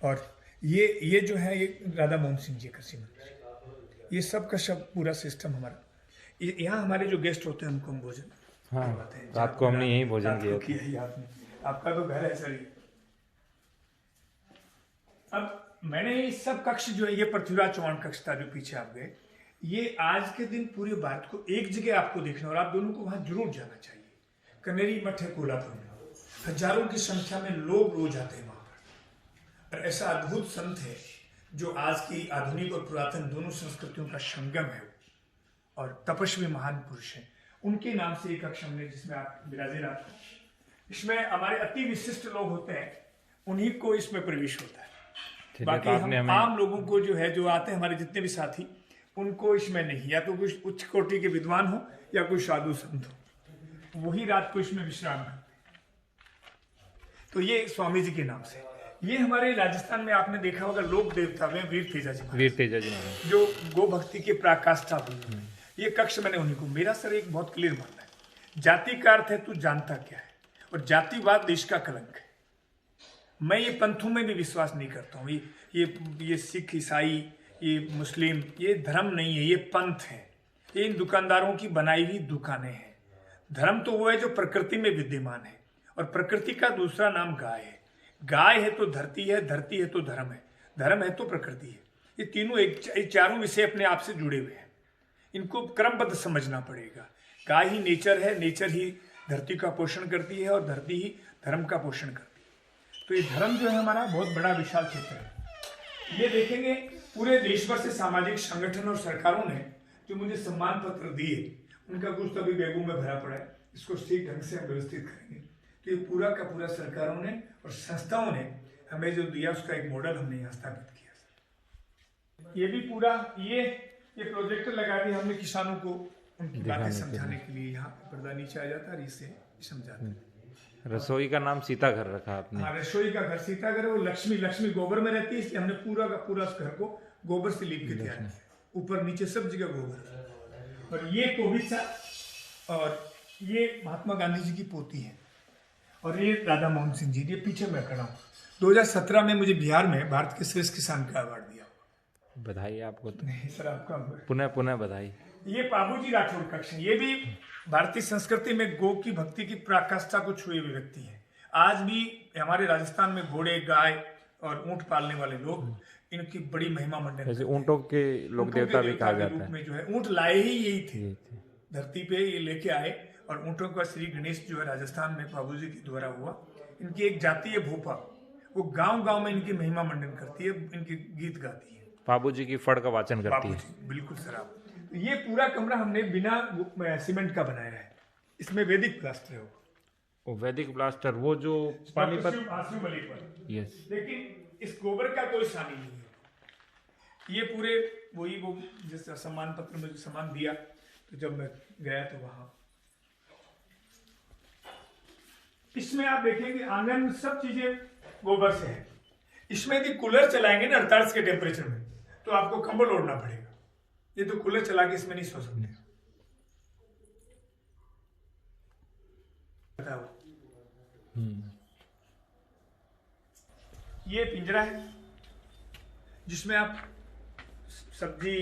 और ये जो है, ये राधा मोहन सिंह जी कृषि मंत्री, ये सब का सब पूरा सिस्टम हमारा। यहाँ हमारे जो गेस्ट होते हैं उनको हम भोजन, हाँ, रात को हमने यही भोजन किया ही आपने, आपका तो घर है सर ये। अब मैंने ये सब कक्ष जो है, ये पृथ्वीराज चौहान कक्ष था जो पीछे आप गए, ये आज के दिन पूरे भारत को एक जगह आपको देखना, और आप दोनों को वहां जरूर जाना चाहिए। कनेरी मठ है कोल्हापुर में, हजारों की संख्या में लोग रोज आते हैं वहां पर। और ऐसा अद्भुत संत है जो आज की आधुनिक और पुरातन दोनों संस्कृतियों का संगम है, और तपस्वी महान पुरुष है। उनके नाम से एक कक्ष हमने, जिसमें आप विराजे रात को, इसमें हमारे अति विशिष्ट लोग होते हैं, उन्हीं को इसमें प्रवेश होता है। बाकी हम आम लोगों को जो है, जो आते हैं हमारे जितने भी साथी, उनको इसमें नहीं, या तो कुछ उच्च कोटि के विद्वान हो या कोई साधु संत हो, वही रात को इसमें विश्राम करते हैं। तो ये स्वामी जी के नाम से, ये हमारे राजस्थान में आपने देखा होगा, लोक देवता में वीर तेजा जी, जो गो भक्ति के पराकाष्ठा हुई। ये कक्ष मैंने उन्हीं को, मेरा सर एक बहुत क्लियर मानना है, जाति का अर्थ है तू जानता क्या है, और जातिवाद देश का कलंक है। मैं ये पंथों में भी विश्वास नहीं करता हूँ। ये सिख, ईसाई, ये मुस्लिम, ये धर्म नहीं है, ये पंथ है। ये इन दुकानदारों की बनाई हुई दुकानें हैं। धर्म तो वो है जो प्रकृति में विद्यमान है, और प्रकृति का दूसरा नाम गाय है। गाय है तो धरती है, धरती है तो धर्म है, धर्म है तो प्रकृति है। ये तीनों ये चारों विषय अपने आप से जुड़े हुए हैं। इनको क्रमबद्ध समझना पड़ेगा। गाय ही नेचर है, नेचर ही धरती का पोषण करती है, और धरती ही धर्म का पोषण करती है। तो ये धर्म जो है हमारा बहुत बड़ा विशाल क्षेत्र है। ये देखेंगे पूरे देश भर से सामाजिक संगठन और सरकारों ने जो मुझे सम्मान पत्र दिए, उनका कुछ तो अभी बैगों में भरा पड़ा है। इसको ठीक ढंग से हम व्यवस्थित करेंगे। तो ये पूरा का पूरा सरकारों ने और संस्थाओं ने हमें जो दिया, उसका एक मॉडल हमने यहाँ स्थापित किया। ये भी पूरा ये प्रोजेक्टर लगा दिया हमने किसानों को उनकी बातें समझाने के लिए। यहाँ पर्दा नीचे आ जाता है, इससे समझाते हैं। रसोई का नाम सीता घर रखा आपने। हाँ, रसोई का घर सीता घर। वो लक्ष्मी गोबर में रहती है, इसलिए हमने पूरा का पूरा उस घर को गोबर से लीप के तैयार किया, ऊपर नीचे सब जगह गोबर। और ये कोविचा, और ये महात्मा गांधी जी की पोती है, और ये राधा मोहन सिंह जी। ये पीछे मैं खड़ा हूँ। 2017 में मुझे बिहार में भारत के श्रेष्ठ किसान का अवार्ड दिया। बधाई आपको। तो नहीं सर, आपका पुनः बधाई। ये बाबूजी राठौर कक्ष है। ये भी भारतीय संस्कृति में गौ की भक्ति की पराकाष्ठा को छुए हुए व्यक्ति है। आज भी हमारे राजस्थान में घोड़े, गाय और ऊंट पालने वाले लोग इनकी बड़ी महिमा मंडन, जैसे ऊंटों के लोक देवता भी कहा जाता है। में जो है ऊंट लाए ही यही थे, धरती पे ये लेके आए। और ऊंटों का श्री गणेश जो है राजस्थान में बाबूजी के द्वारा हुआ। इनकी एक जाति है भोपा, वो गांव में इनकी महिमा मंडन करती है, इनके गीत गाती है। बाबूजी की फड़ का वाचन करती है। बिल्कुल सर। आप ये पूरा कमरा हमने बिना सीमेंट का बनाया है। इसमें वैदिक प्लास्टर है। वो वैदिक प्लास्टर, वो जो पानीपत। यस। लेकिन इस गोबर का कोई शानी नहीं है। ये पूरे वो जैसे सम्मान पत्र में जो सम्मान दिया, तो जब मैं गया तो वहां इसमें आप देखेंगे आंगन सब चीजें गोबर से है। इसमें यदि कूलर चलाएंगे ना 48 के टेम्परेचर में, तो आपको कंबल ओढ़ना पड़ेगा। ये तो कूलर चला के इसमें नहीं सो सकते। बताओ। ये पिंजरा है जिसमें आप सब्जी,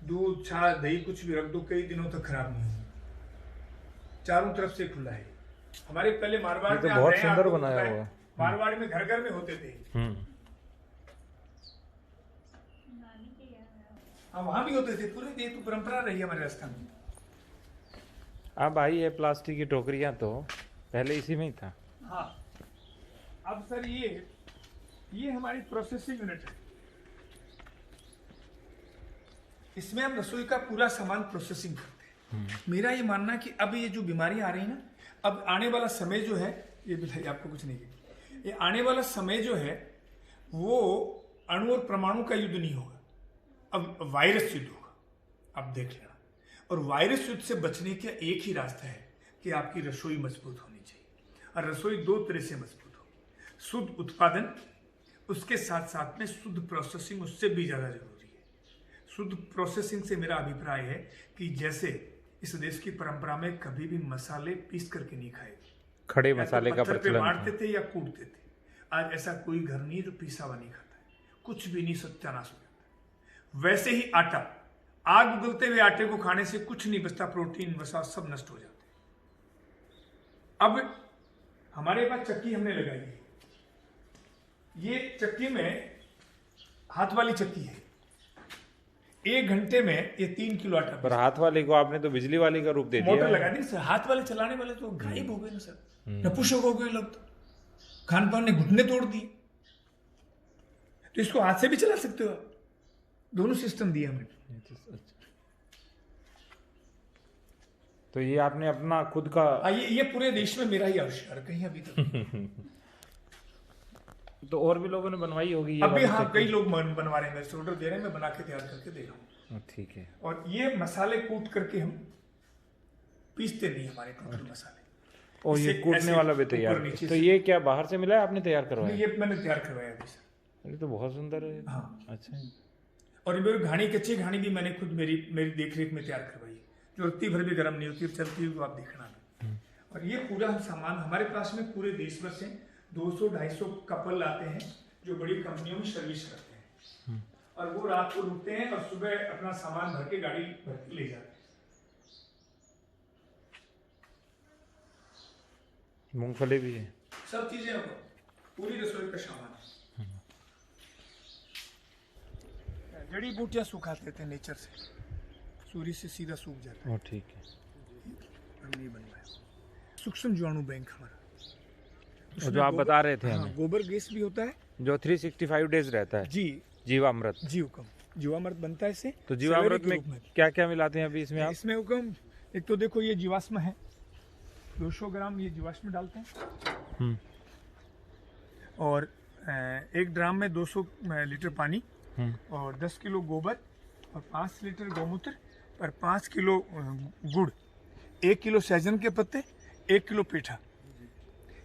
दूध, छाछ, दही कुछ भी रख दो, कई दिनों तक खराब नहीं होगी। चारों तरफ से खुला है। हमारे पहले मारवाड़ में बहुत सुंदर बनाया हुआ। मारवाड़ में घर में होते थे। हाँ, वहां भी होते थे पूरे। ये तो परंपरा रही है हमारे राजस्थान में। अब आई है प्लास्टिक की टोकरियां, तो पहले इसी में ही था। हाँ, अब सर ये हमारी प्रोसेसिंग यूनिट है। इसमें हम रसोई का पूरा सामान प्रोसेसिंग करते हैं। मेरा ये मानना है कि अब ये जो बीमारी आ रही है ना, अब आने वाला समय जो है, ये बताइए आपको कुछ नहीं, ये आने वाला समय जो है वो अणु और परमाणु का युद्ध नहीं होगा, अब वायरस युद्ध होगा। अब देख लेना। और वायरस युद्ध से बचने का एक ही रास्ता है कि आपकी रसोई मजबूत होनी चाहिए। और रसोई दो तरह से मजबूत होगी, शुद्ध उत्पादन, उसके साथ साथ में शुद्ध प्रोसेसिंग उससे भी ज्यादा जरूरी है। शुद्ध प्रोसेसिंग से मेरा अभिप्राय है कि जैसे इस देश की परंपरा में कभी भी मसाले पीस करके नहीं खाए, खड़े मसाले का प्रचलन बांटते थे या कूटते थे। आज ऐसा कोई घर नहीं जो पीसा हुआ नहीं खाता है, कुछ भी नहीं, सत्यानाश हो जाता है। वैसे ही आटा, आग उगलते हुए आटे को खाने से कुछ नहीं बचता, प्रोटीन वसा सब नष्ट हो जाते हैं। अब हमारे पास चक्की हमने लगाई है। ये चक्की में हाथ वाली चक्की है। 1 घंटे में ये 3 किलो आटा। पर हाथ वाले को आपने तो बिजली वाली का रूप दे दिया। मोटर लगा दी सर। हाथ वाले चलाने वाले तो गायब हो गए ना सर, नपुंसक हो गए लोग। तो खान पान ने घुटने तोड़ दिए। तो इसको हाथ से भी चला सकते हो आप। दोनों सिस्टम दिए हमने। तो ये आपने अपना खुद का ये पूरे देश में मेरा ही आविष्कार, कहीं अभी तक। तो और भी लोगों ने बनवाई होगी। अभी हाँ, कई लोग बनवा रहे हैं, मेरे से ऑर्डर दे रहे हैं, मैं बना के तैयार करके दे रहा हूँ। ठीक है। और ये मसाले कूट करके हम पीसते नहीं, हमारे टोटल मसाले। और ये कूटने वाला भी तैयार। तो ये क्या बाहर से मिला है, आपने तैयार करवाया? ये मैंने तैयार करवाया अभी सर। ये तो बहुत सुंदर है। हाँ, अच्छा। और मेरी घानी, कच्ची घानी भी मैंने खुद मेरी देखरेख में तैयार करवाई है, जो रत्ती भर भी गर्म नहीं होती, चलती है, वो आप देखना। और ये पूरा हम सामान हमारे पास में पूरे देश भर से 200-250 कपल आते हैं जो बड़ी कंपनियों में सर्विस करते हैं। और वो रात को रुकते हैं और सुबह अपना सामान भर के गाड़ी भर के ले जाते हैं। मूंगफली भी है, सब चीजें पूरी रसोई का सामान है। जड़ी बूटियां सुखाते थे नेचर से, सूर्य से सीधा सूख जाता है। ठीक है। नहीं बनवाया। सूक्ष्म जीवाणु बैंक हमारा, और जो आप बता रहे थे, हाँ, गोबर गैस भी होता है जो 365 डेज रहता है। जी, जीवामृत। जीवामृत बनता है इससे। तो जीवामृत में क्या क्या मिलाते हैं अभी इसमें आप? इसमें हुक्म, एक तो देखो ये जीवाश्म है, 200 ग्राम ये जीवाश्म डालते हैं। और 1 ड्राम में 200 लीटर पानी और 10 किलो गोबर और 5 लीटर गौमूत्र और 5 किलो गुड़, 1 किलो सहजन के पत्ते, 1 किलो पेठा,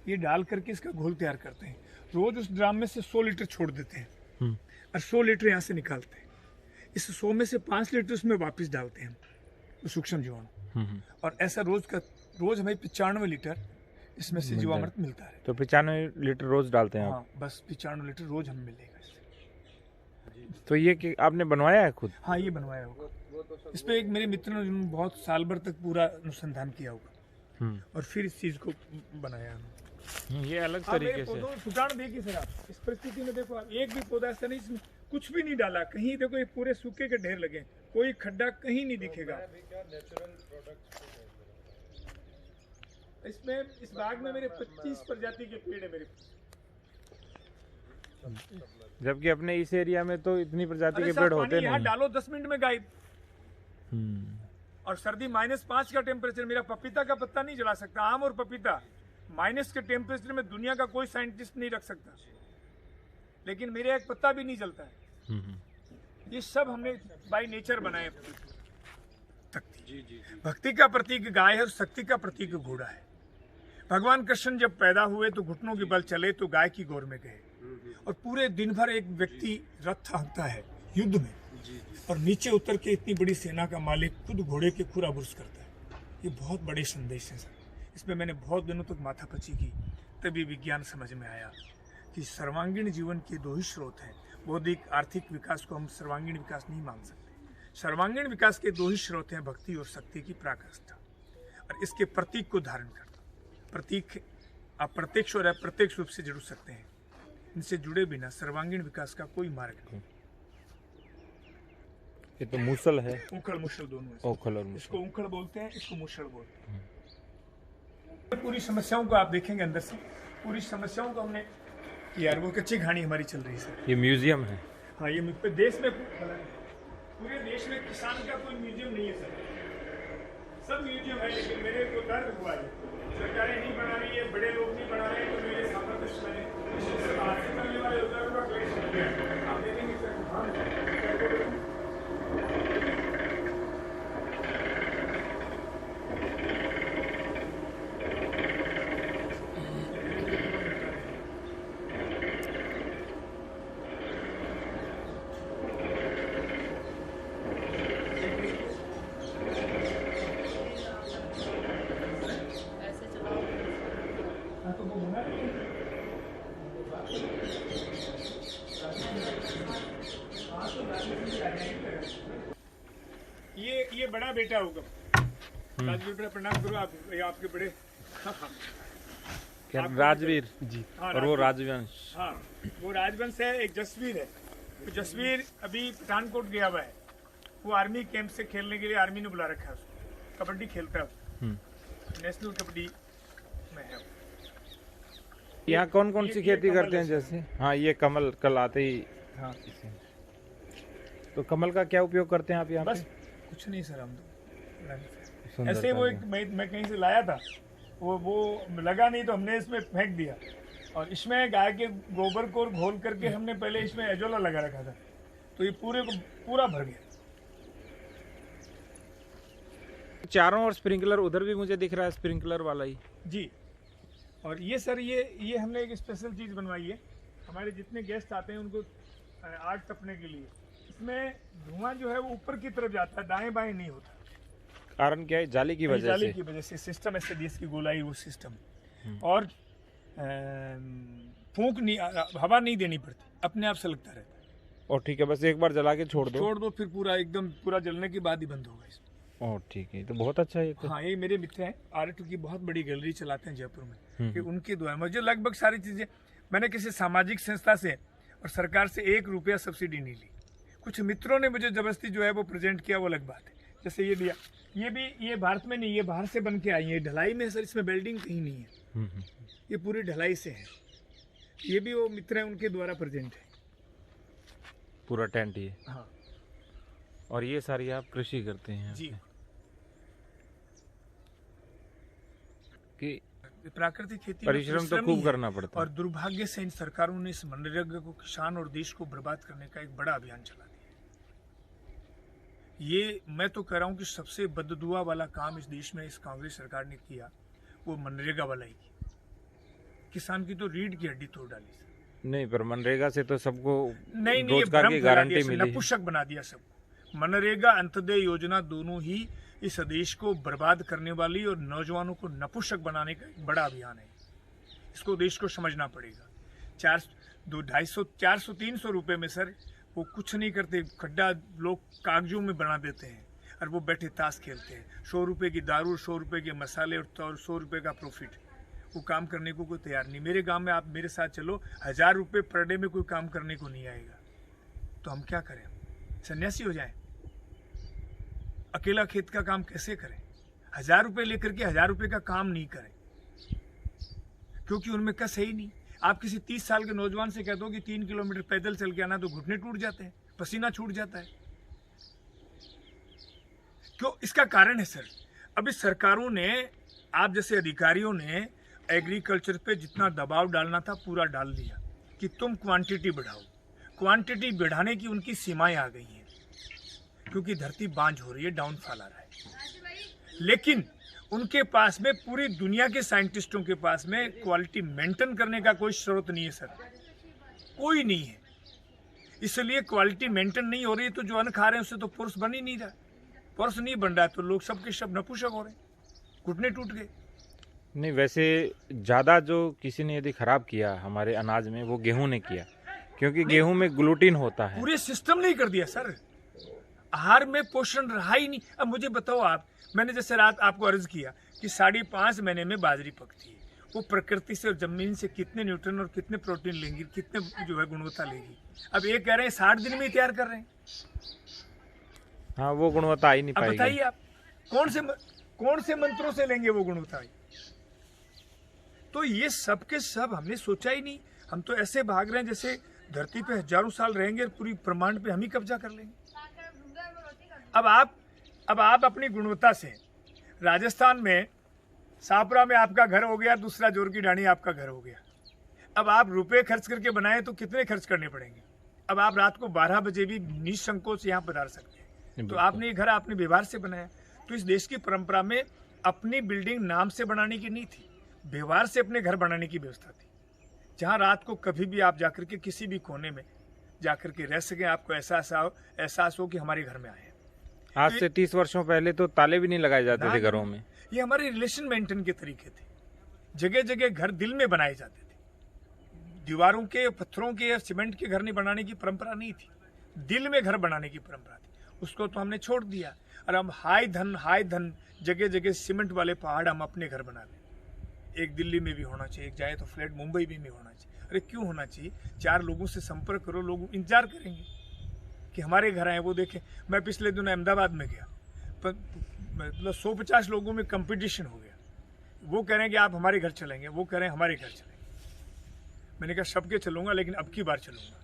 ये डाल करके इसका घोल तैयार करते हैं। रोज उस ड्राम में से 100 लीटर छोड़ देते हैं और 100 लीटर यहाँ से निकालते हैं। इस 100 में से 5 लीटर उसमें वापस डालते हैं सूक्ष्म जीवाणु, और ऐसा रोज हमें 95 लीटर इसमें से जीवामृत मिलता है। तो 95 लीटर रोज डालते हैं आप? हाँ, बस 95 लीटर रोज हमें मिलेगा इससे। तो ये कि आपने बनवाया है खुद? हाँ, ये बनवाया होगा। इस पे एक मेरे मित्र ने बहुत साल भर तक पूरा अनुसंधान किया होगा और फिर इस चीज को बनाया हमने। ये अलग तरीके से। फुटान देखिए सर, आप इस परिस्थिति में देखो, आप एक भी पौधा ऐसा नहीं इसमें कुछ भी नहीं डाला, कहीं देखो ये पूरे सूखे के ढेर लगे, कोई खड्डा कहीं नहीं दिखेगा। इसमें इस बाग में मेरे 25 प्रजाति के पेड़ है मेरे पास। जबकि अपने इस एरिया में तो इतनी प्रजाति के पेड़ होते नहीं। यहाँ डालो 10 मिनट में गायब। और सर्दी -5 का टेम्परेचर, मेरा पपीता का पत्ता नहीं जला सकता। आम और पपीता माइनस के टेम्परेचर में दुनिया का कोई साइंटिस्ट नहीं रख सकता, लेकिन मेरे एक पत्ता भी नहीं जलता है। ये सब हमने बाय नेचर बनाए। भक्ति का प्रतीक गाय है और शक्ति का प्रतीक घोड़ा है। भगवान कृष्ण जब पैदा हुए तो घुटनों के बल चले तो गाय की गोर में गए, और पूरे दिन भर एक व्यक्ति रथ हाँकता है युद्ध में, और नीचे उतर के इतनी बड़ी सेना का मालिक खुद घोड़े के खुरा बुर्श करता है। ये बहुत बड़े संदेश है सर। इसमें मैंने बहुत दिनों तक माथापच्ची की, तभी विज्ञान समझ में आया कि सर्वांगीण जीवन के 2 ही स्रोत हैं। बौद्धिक आर्थिक विकास को हम सर्वांगीण विकास नहीं मान सकते। सर्वांगीण विकास के 2 ही स्रोत हैं, भक्ति और शक्ति की पराकाष्ठा, और इसके प्रतीक को धारण करना। प्रतीक आप प्रत्यक्ष और अप्रत्यक्ष रूप से जुड़ सकते हैं, इनसे जुड़े बिना सर्वांगीण विकास का कोई मार्ग नहीं। ये तो मूसल है, उखड़ मुशल दोनों है। ओखल और मूसल। इसको उखड़ बोलते हैं, इसको मुशल बोलते हैं। पूरी समस्याओं को आप देखेंगे अंदर से, पूरी समस्याओं को हमने यार, वो कच्ची कहानी हमारी चल रही है सर। ये म्यूजियम है? हाँ, ये देश में, पूरे देश में किसान का कोई म्यूजियम नहीं है सर। सब म्यूजियम है, लेकिन मेरे को दर्द हुआ है, सरकारें नहीं बना रही है, बड़े लोग नहीं बना रहे हैं, तो मेरे सामर्थ्य मैंने हाथ से करने वाले उधर का क्लेश हो गया। आप देखेंगे सर, ये बड़ा बेटा होगा। राजवीर बेटा प्रणाम करो आप, ये आपके बड़े। क्या राजवीर जी? हाँ, और वो राजवंश? हाँ, वो राजवंश है। एक जसवीर है, तो जसवीर अभी पठानकोट गया हुआ है। वो आर्मी कैंप से खेलने के लिए आर्मी ने बुला रखा है उसको। कबड्डी खेलता है, नेशनल कबड्डी में है। यहाँ कौन कौन सी खेती करते हैं जैसे? हाँ, ये कमल कल आते ही। हाँ, तो कमल का क्या उपयोग करते हैं आप यहाँ? बस कुछ नहीं सर, हम तो ऐसे वो एक मैं कहीं से लाया था, वो लगा नहीं तो हमने इसमें फेंक दिया, और इसमें गाय के गोबर को घोल करके हमने पहले इसमें एजोला लगा रखा था, तो ये पूरा भर गया। चारों ओर स्प्रिंकलर, उधर भी मुझे दिख रहा है स्प्रिंकलर वाला ही जी। और ये सर, ये हमने एक स्पेशल चीज बनवाई है। हमारे जितने गेस्ट आते हैं उनको आग तपने के लिए, इसमें धुआं जो है वो ऊपर की तरफ जाता है, दाएं बाएं नहीं होता। कारण क्या है? जाली की वजह से। जाली की वजह से सिस्टम ऐसे देश की गोलाई, वो सिस्टम। और फूंक नहीं, हवा नहीं देनी पड़ती, अपने आप से लगता रहता है। और ठीक है, बस एक बार जला के छोड़ दो, फिर पूरा जलने के बाद ही बंद होगा इसमें। और ठीक है, तो बहुत अच्छा है ये तो। हाँ, ये मेरे मित्र हैं, आर्ट की बहुत बड़ी गैलरी चलाते हैं जयपुर में, कि उनके द्वारा मुझे लगभग सारी चीजें, मैंने किसी सामाजिक संस्था से और सरकार से 1 रुपया सब्सिडी नहीं ली। कुछ मित्रों ने मुझे जबरदस्ती जो है वो प्रेजेंट किया, वो अलग बात है। जैसे ये दिया, ये भारत में नहीं, ये बाहर से बन के आई है, ढलाई में सर, इसमें वेल्डिंग कहीं नहीं है, ये पूरी ढलाई से है। ये भी वो मित्र हैं, उनके द्वारा प्रेजेंट है पूरा टेंट ये। हाँ, और ये सारी आप कृषि करते हैं जी। कि प्राकृतिक खेती में परिश्रम तो ही खूब है। करना पड़ता और है। दुर्भाग्य से इन सरकारों ने इस मनरेगा को किसान और देश को बर्बाद करने का एक बड़ा अभियान चला दिया। ये मैं तो कह रहा हूँ कि सबसे बददुआ वाला काम इस देश में इस कांग्रेस सरकार ने किया, वो मनरेगा वाला ही किया। किसान की तो रीढ़ की हड्डी तोड़ डाली सर। नहीं, पर मनरेगा से तो सबको नहीं ये रोजगार भ्रम की फैला गारंटी दिया, मिली है। नपुंसक बना दिया सबको। मनरेगा अंत्योदय योजना दोनों ही इस देश को बर्बाद करने वाली और नौजवानों को नपुंसक बनाने का एक बड़ा अभियान है। इसको देश को समझना पड़ेगा। 200, 400, 300 रुपए में सर वो कुछ नहीं करते, खड्डा लोग कागजों में बना देते हैं और वो बैठे ताश खेलते हैं। 100 रुपए की दारू, 100 रुपए के मसाले और 100 रुपए का प्रॉफिट। वो काम करने को कोई तैयार नहीं। मेरे गांव में आप मेरे साथ चलो, 1000 रुपए पर डे में कोई काम करने को नहीं आएगा। तो हम क्या करें? सन्यासी हो जाएं? अकेला खेत का काम कैसे करें? 1000 रुपए लेकर के 1000 रुपए का काम नहीं करें, क्योंकि उनमें कस है ही नहीं। आप किसी 30 साल के नौजवान से कह दो कि 3 किलोमीटर पैदल चल के आना, तो घुटने टूट जाते हैं, पसीना छूट जाता है। क्यों? इसका कारण है सर, अभी सरकारों ने, आप जैसे अधिकारियों ने एग्रीकल्चर पे जितना दबाव डालना था पूरा डाल दिया कि तुम क्वांटिटी बढ़ाओ। क्वांटिटी बढ़ाने की उनकी सीमाएं आ गई हैं, क्योंकि धरती बांझ हो रही है, डाउनफॉल आ रहा है। लेकिन उनके पास में, पूरी दुनिया के साइंटिस्टों के पास में क्वालिटी मेंटेन करने का कोई स्रोत नहीं है सर, कोई नहीं है। इसलिए क्वालिटी मेंटेन नहीं हो रही है, तो जो अन्न खा रहे हैं उससे तो पुरुष बन ही नहीं रहा। पुरुष नहीं बन रहा है तो लोग सबके सब नपुंसक हो रहे हैं, घुटने टूट गए। नहीं, वैसे ज़्यादा जो किसी ने यदि खराब किया हमारे अनाज में, वो गेहूं ने किया, क्योंकि गेहूं में ग्लूटीन होता है। पूरे सिस्टम नहीं कर दिया सर, आहार में पोषण रहा ही नहीं। अब मुझे बताओ आप, मैंने जैसे रात आपको अर्ज किया कि 5.5 महीने में बाजरी पकती है, वो प्रकृति से और जमीन से कितने न्यूट्रन और कितने प्रोटीन लेंगी, कितने जो है गुणवत्ता लेगी। अब ये कह रहे हैं 60 दिन में ही तैयार कर रहे हैं। हाँ, वो गुणवत्ता आ ही नहीं अब पाएगी। बताइए आप कौन से मंत्रों से लेंगे वो गुणवत्ता? तो ये सब के सब हमने सोचा ही नहीं। हम तो ऐसे भाग रहे हैं जैसे धरती पे हजारों साल रहेंगे और पूरी ब्रह्मांड पे हम ही कब्जा कर लेंगे। अब आप अपनी गुणवत्ता से, राजस्थान में सापरा में आपका घर हो गया, दूसरा जोर की ढाणी आपका घर हो गया। अब आप रुपए खर्च करके बनाए तो कितने खर्च करने पड़ेंगे? अब आप रात को 12 बजे भी निसंकोच यहाँ पधार सकते हैं। तो आपने ये घर आपने व्यवहार से बनाया। तो इस देश की परंपरा में अपनी बिल्डिंग नाम से बनाने की नहीं थी, व्यवहार से अपने घर बनाने की व्यवस्था थी, जहाँ रात को कभी भी आप जाकर के किसी भी कोने में जाकर के रह सके, आपको एहसास हो कि हमारे घर में आए हैं। आज से 30 वर्षों पहले तो ताले भी नहीं लगाए जाते थे घरों में। ये हमारे रिलेशन मेंटेन के तरीके थे। जगह जगह घर दिल में बनाए जाते थे, दीवारों के, पत्थरों के या सीमेंट के घर नहीं बनाने की परंपरा नहीं थी, दिल में घर बनाने की परंपरा थी। उसको तो हमने छोड़ दिया और हम हाय धन जगह जगह सीमेंट वाले पहाड़ हम अपने घर बना लें। एक दिल्ली में भी होना चाहिए, एक जाए तो फ्लैट मुंबई में भी होना चाहिए। अरे क्यों होना चाहिए? 4 लोगों से संपर्क करो, लोग इंतजार करेंगे कि हमारे घर आए, वो देखें। मैं पिछले दिनों अहमदाबाद में गया, मतलब 150 लोगों में कंपटीशन हो गया। वो कह रहे हैं कि आप हमारे घर चलेंगे, वो कह रहे हैं हमारे घर चलेंगे। मैंने कहा सबके चलूंगा, लेकिन अब की बार चलूंगा।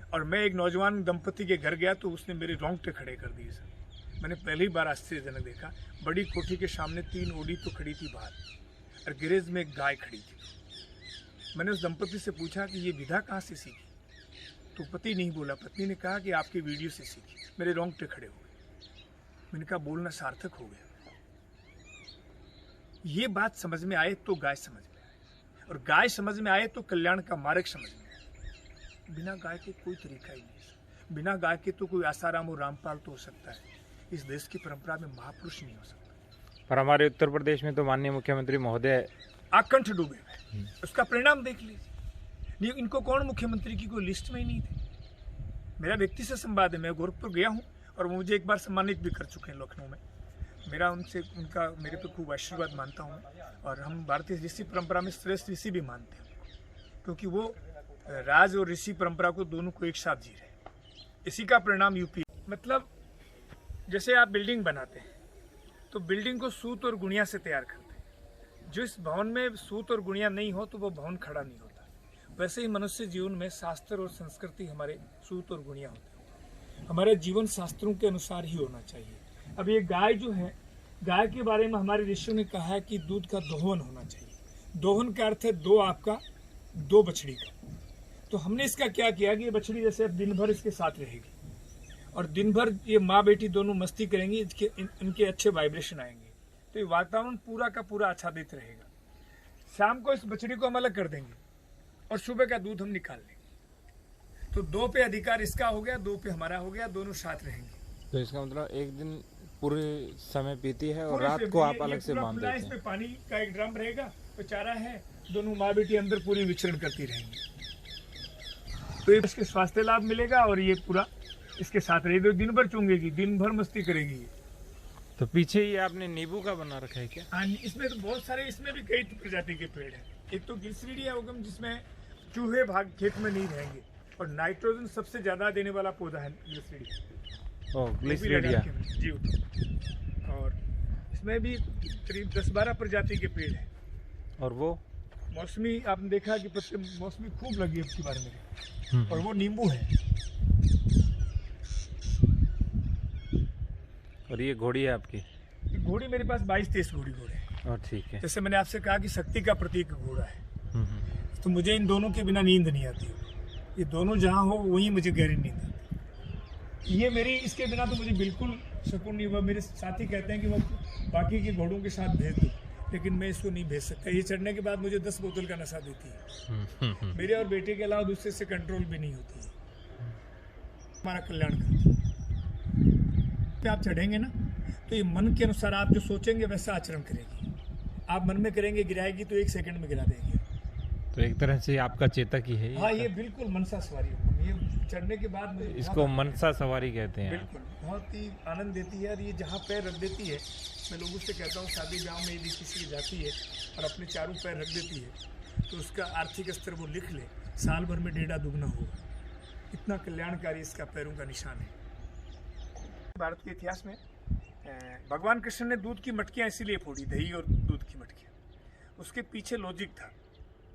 और मैं एक नौजवान दंपति के घर गया तो उसने मेरे रोंगटे खड़े कर दिए सर। मैंने पहली बार आश्चर्यजनक देखा, बड़ी कोठी के सामने 3 ओडी तो खड़ी थी बाहर, और गैरेज में एक गाय खड़ी थी। मैंने उस दंपति से पूछा कि ये विधा कहाँ से सीखी? तो पति नहीं बोला, पत्नी ने कहा कि आपकी वीडियो से सीखी। मेरे रोंगटे खड़े हो गए। मैंने कहा बोलना सार्थक हो गया। ये बात समझ में आए तो गाय समझ में आए, और गाय समझ में आए तो कल्याण का मार्ग समझ में आए। बिना गाय के कोई तरीका ही नहीं। बिना गाय के तो कोई आसाराम और रामपाल तो हो सकता है, इस देश की परंपरा में महापुरुष नहीं हो सकता। पर हमारे उत्तर प्रदेश में तो माननीय मुख्यमंत्री महोदय आकंठ डूबे हुए, उसका परिणाम देख लीजिए। नहीं, इनको कौन मुख्यमंत्री की कोई लिस्ट में ही नहीं थी। मेरा व्यक्ति से संवाद है, मैं गोरखपुर गया हूँ और मुझे एक बार सम्मानित भी कर चुके हैं लखनऊ में। मेरा उनका मेरे पे खूब आशीर्वाद मानता हूँ, और हम भारतीय ऋषि परंपरा में श्रेष्ठ ऋषि भी मानते हैं, क्योंकि वो राज और ऋषि परंपरा को दोनों को एक साथ जी रहे हैं। इसी का परिणाम यूपी। मतलब जैसे आप बिल्डिंग बनाते हैं तो बिल्डिंग को सूत और गुणिया से तैयार करते हैं। जिस भवन में सूत और गुणिया नहीं हो तो वो भवन खड़ा नहीं होता। वैसे ही मनुष्य जीवन में शास्त्र और संस्कृति हमारे सूत और गुणिया होते हैं। हमारे जीवन शास्त्रों के अनुसार ही होना चाहिए। अब ये गाय जो है, गाय के बारे में हमारे ऋषियों ने कहा है कि दूध का दोहन होना चाहिए। दोहन का अर्थ है दो, आपका दो बछड़ी का। तो हमने इसका क्या किया कि ये बछड़ी जैसे अब दिन भर इसके साथ रहेगी और दिन भर ये माँ बेटी दोनों मस्ती करेंगी, इनके अच्छे वाइब्रेशन आएंगे, तो ये वातावरण पूरा का पूरा आच्छादित रहेगा। शाम को इस बछड़ी को हम अलग कर देंगे और सुबह का दूध हम निकाल लेंगे। तो 2 पे अधिकार इसका हो गया, 2 पे हमारा हो गया, दोनों साथ रहेंगे। तो इसका मतलब एक दिन पूरे समय पीती है और पूरे रात से को आप ये अलग से पूरा बांध खुला, देते हैं। इसमें पानी का एक ड्रम रहेगा, तो चारा है, दोनों माँ बेटी अंदर पूरी विचरण करती रहेंगी। तो ये इसके स्वास्थ्य लाभ मिलेगा और ये पूरा इसके साथ रहेगी, दिन भर चूंगेगी, दिन भर मस्ती करेगी। तो पीछे ये आपने नींबू का बना रखा है क्या? हाँ, इसमें तो बहुत सारे, इसमें भी कई प्रजाति के पेड़ हैं। एक तो गिलसरीडिया ओगम, जिसमें चूहे भाग खेत में नहीं रहेंगे, और नाइट्रोजन सबसे ज्यादा देने वाला पौधा है गिलसरीडिया। ओह, ग्लिसरीडिया। जी। और इसमें भी करीब 10-12 प्रजाति के पेड़ हैं। और वो मौसमी, आपने देखा कि पत्ते मौसमी खूब लगी है इसके बारे में, और वो नींबू है। और ये घोड़ी है आपकी? घोड़ी मेरे पास 22-23 घोड़ी हैं। और ठीक है। जैसे मैंने आपसे कहा कि शक्ति का प्रतीक घोड़ा है, तो मुझे इन दोनों के बिना नींद नहीं आती। ये दोनों जहाँ हो वहीं मुझे गहरी नींद आती। ये मेरी, इसके बिना तो मुझे बिल्कुल सुकून नहीं हुआ। मेरे साथी कहते हैं कि वो बाकी के घोड़ों के साथ भेज दो, लेकिन मैं इसको नहीं भेज सकता। ये चढ़ने के बाद मुझे 10 बोतल का नशा देती है। मेरे और बेटे के अलावा दूसरे से कंट्रोल भी नहीं होती है। हमारा कल्याण करती है। आप चढ़ेंगे ना, तो ये मन के अनुसार आप जो सोचेंगे वैसा आचरण करेगी। आप मन में करेंगे गिराएगी, तो 1 सेकंड में गिरा देंगे। तो एक तरह से आपका चेतक ही है। हाँ, ये बिल्कुल मनसा सवारी है। ये चढ़ने के बाद मुझे इसको मनसा सवारी कहते हैं। बिल्कुल बहुत ही आनंद देती है। और ये जहाँ पैर रख देती है, मैं लोगों से कहता हूँ शादी ब्याह में यदि किसी की जाती है और अपने चारों पैर रख देती है, तो उसका आर्थिक स्तर वो लिख ले, साल भर में 1.5 दुगना होगा। इतना कल्याणकारी इसका पैरों का निशान है। भारत के इतिहास में भगवान कृष्ण ने दूध की मटकियाँ इसीलिए फोड़ी, दही और दूध की मटकियाँ। उसके पीछे लॉजिक था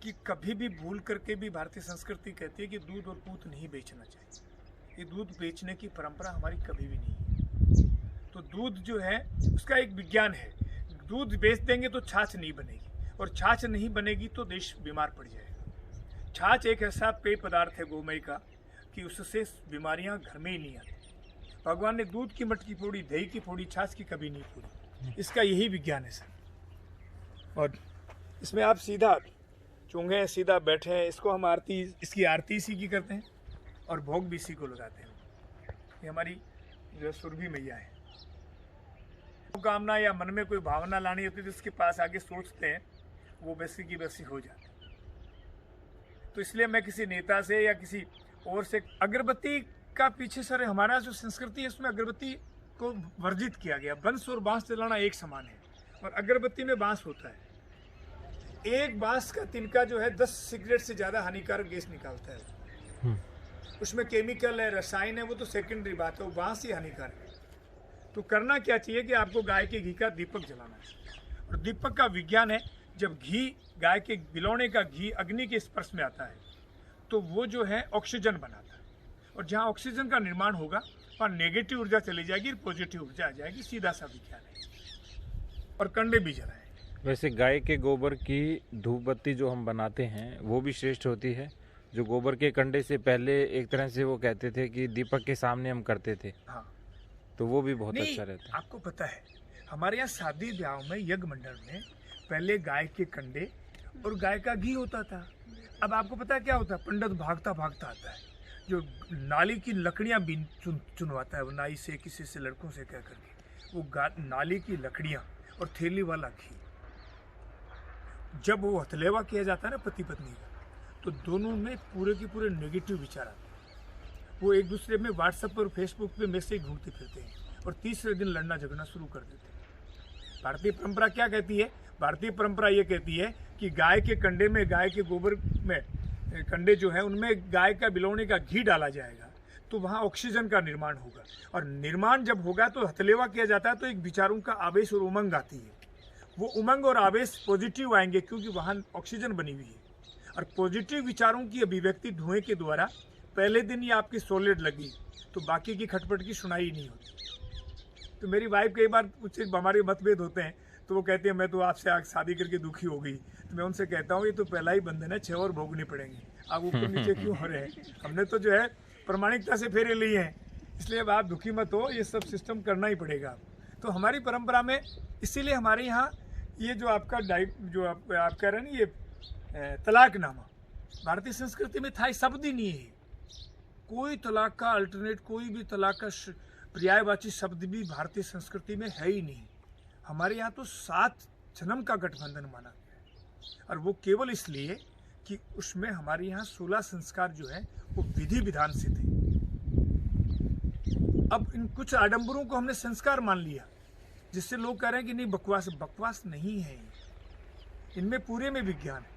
कि कभी भी भूल करके भी भारतीय संस्कृति कहती है कि दूध और पूत नहीं बेचना चाहिए। ये दूध बेचने की परंपरा हमारी कभी भी नहीं है। तो दूध जो है उसका एक विज्ञान है। दूध बेच देंगे तो छाछ नहीं बनेगी, और छाछ नहीं बनेगी तो देश बीमार पड़ जाएगा। छाछ एक ऐसा पेय पदार्थ है गोमय का कि उससे बीमारियां घर में ही नहीं आती। भगवान ने दूध की मटकी फोड़ी, दही की फोड़ी, छाछ की कभी नहीं फोड़ी। इसका यही विज्ञान है सर। और इसमें आप सीधा चूंगे हैं, सीधा बैठे हैं। इसको हम आरती, इसकी आरती इसी की करते हैं और भोग भी इसी को लगाते हैं। ये हमारी जो सुरभि मैया है। कामना या मन में कोई भावना लानी होती है तो इसके पास आगे सोचते हैं, वो वैसी की वैसी हो जाती है। तो इसलिए मैं किसी नेता से या किसी और से, अगरबत्ती का पीछे सर हमारा जो संस्कृति है उसमें अगरबत्ती को वर्जित किया गया। बंस और बांस जलाना एक समान है, और अगरबत्ती में बांस होता है। एक बांस का तिनका जो है 10 सिगरेट से ज्यादा हानिकारक गैस निकालता है। उसमें केमिकल है, रसायन है, वो तो सेकेंडरी बात है, वो बांस ही हानिकारक है। तो करना क्या चाहिए कि आपको गाय के घी का दीपक जलाना है। और दीपक का विज्ञान है, जब घी, गाय के बिलौने का घी अग्नि के स्पर्श में आता है तो वो जो है ऑक्सीजन बनाता है, और जहाँ ऑक्सीजन का निर्माण होगा वहाँ नेगेटिव ऊर्जा चली जाएगी, पॉजिटिव ऊर्जा आ जाएगी। सीधा सा विज्ञान है। और कंडे भी जलाए। वैसे गाय के गोबर की धूप बत्ती जो हम बनाते हैं वो भी श्रेष्ठ होती है। जो गोबर के कंडे से पहले एक तरह से वो कहते थे कि दीपक के सामने हम करते थे। हाँ, तो वो भी बहुत नहीं, अच्छा रहता है। आपको पता है हमारे यहाँ शादी ब्याह में यज्ञ मंडल में पहले गाय के कंडे और गाय का घी होता था। अब आपको पता है क्या होता है? पंडित भागता भागता आता है, जो नाली की लकड़ियाँ चुनवाता है, वो नाई से, किसी से, लड़कों से कह करके, वो नाली की लकड़ियाँ और थैली वाला घी। जब वो हथलेवा किया जाता है ना पति पत्नी का, तो दोनों में पूरे के पूरे नेगेटिव विचार आते हैं। वो एक दूसरे में व्हाट्सएप और फेसबुक पे मैसेज घूमते फिरते हैं और तीसरे दिन लड़ना झगड़ना शुरू कर देते हैं। भारतीय परंपरा क्या कहती है? भारतीय परंपरा ये कहती है कि गाय के कंडे में, गाय के गोबर में कंडे जो है उनमें गाय का बिलौने का घी डाला जाएगा, तो वहाँ ऑक्सीजन का निर्माण होगा। और निर्माण जब होगा तो हथलेवा किया जाता है, तो एक विचारों का आवेश और उमंग आती है। वो उमंग और आवेश पॉजिटिव आएंगे क्योंकि वहाँ ऑक्सीजन बनी हुई है। और पॉजिटिव विचारों की अभिव्यक्ति धुएं के द्वारा, पहले दिन ही आपकी सॉलिड लगी तो बाकी की खटपट की सुनाई नहीं होती। तो मेरी वाइफ कई बार मुझसे हमारे मतभेद होते हैं तो वो कहते हैं मैं तो आपसे आज शादी करके दुखी हो गई। तो मैं उनसे कहता हूँ ये तो पहला ही बंधन है, 6 और भोगने पड़ेंगे, आप ऊपर नीचे क्यों हो रहे हैं? हमने तो जो है प्रामाणिकता से फेरे लिए हैं, इसलिए अब आप दुखी मत हो, ये सब सिस्टम करना ही पड़ेगा। तो हमारी परंपरा में इसीलिए हमारे यहाँ ये जो आपका जो आप कह रहे हैं ना, ये तलाकनामा भारतीय संस्कृति में था, शब्द ही नहीं है। कोई तलाक का अल्टरनेट, कोई भी तलाक का पर्यायवाची शब्द भी भारतीय संस्कृति में है ही नहीं। हमारे यहाँ तो 7 जन्म का गठबंधन माना गया है, और वो केवल इसलिए कि उसमें हमारे यहाँ 16 संस्कार जो है वो विधि विधान से थे। अब इन कुछ आडंबरों को हमने संस्कार मान लिया, जिससे लोग कह रहे हैं कि नहीं बकवास, बकवास नहीं है, इनमें पूरे में विज्ञान है।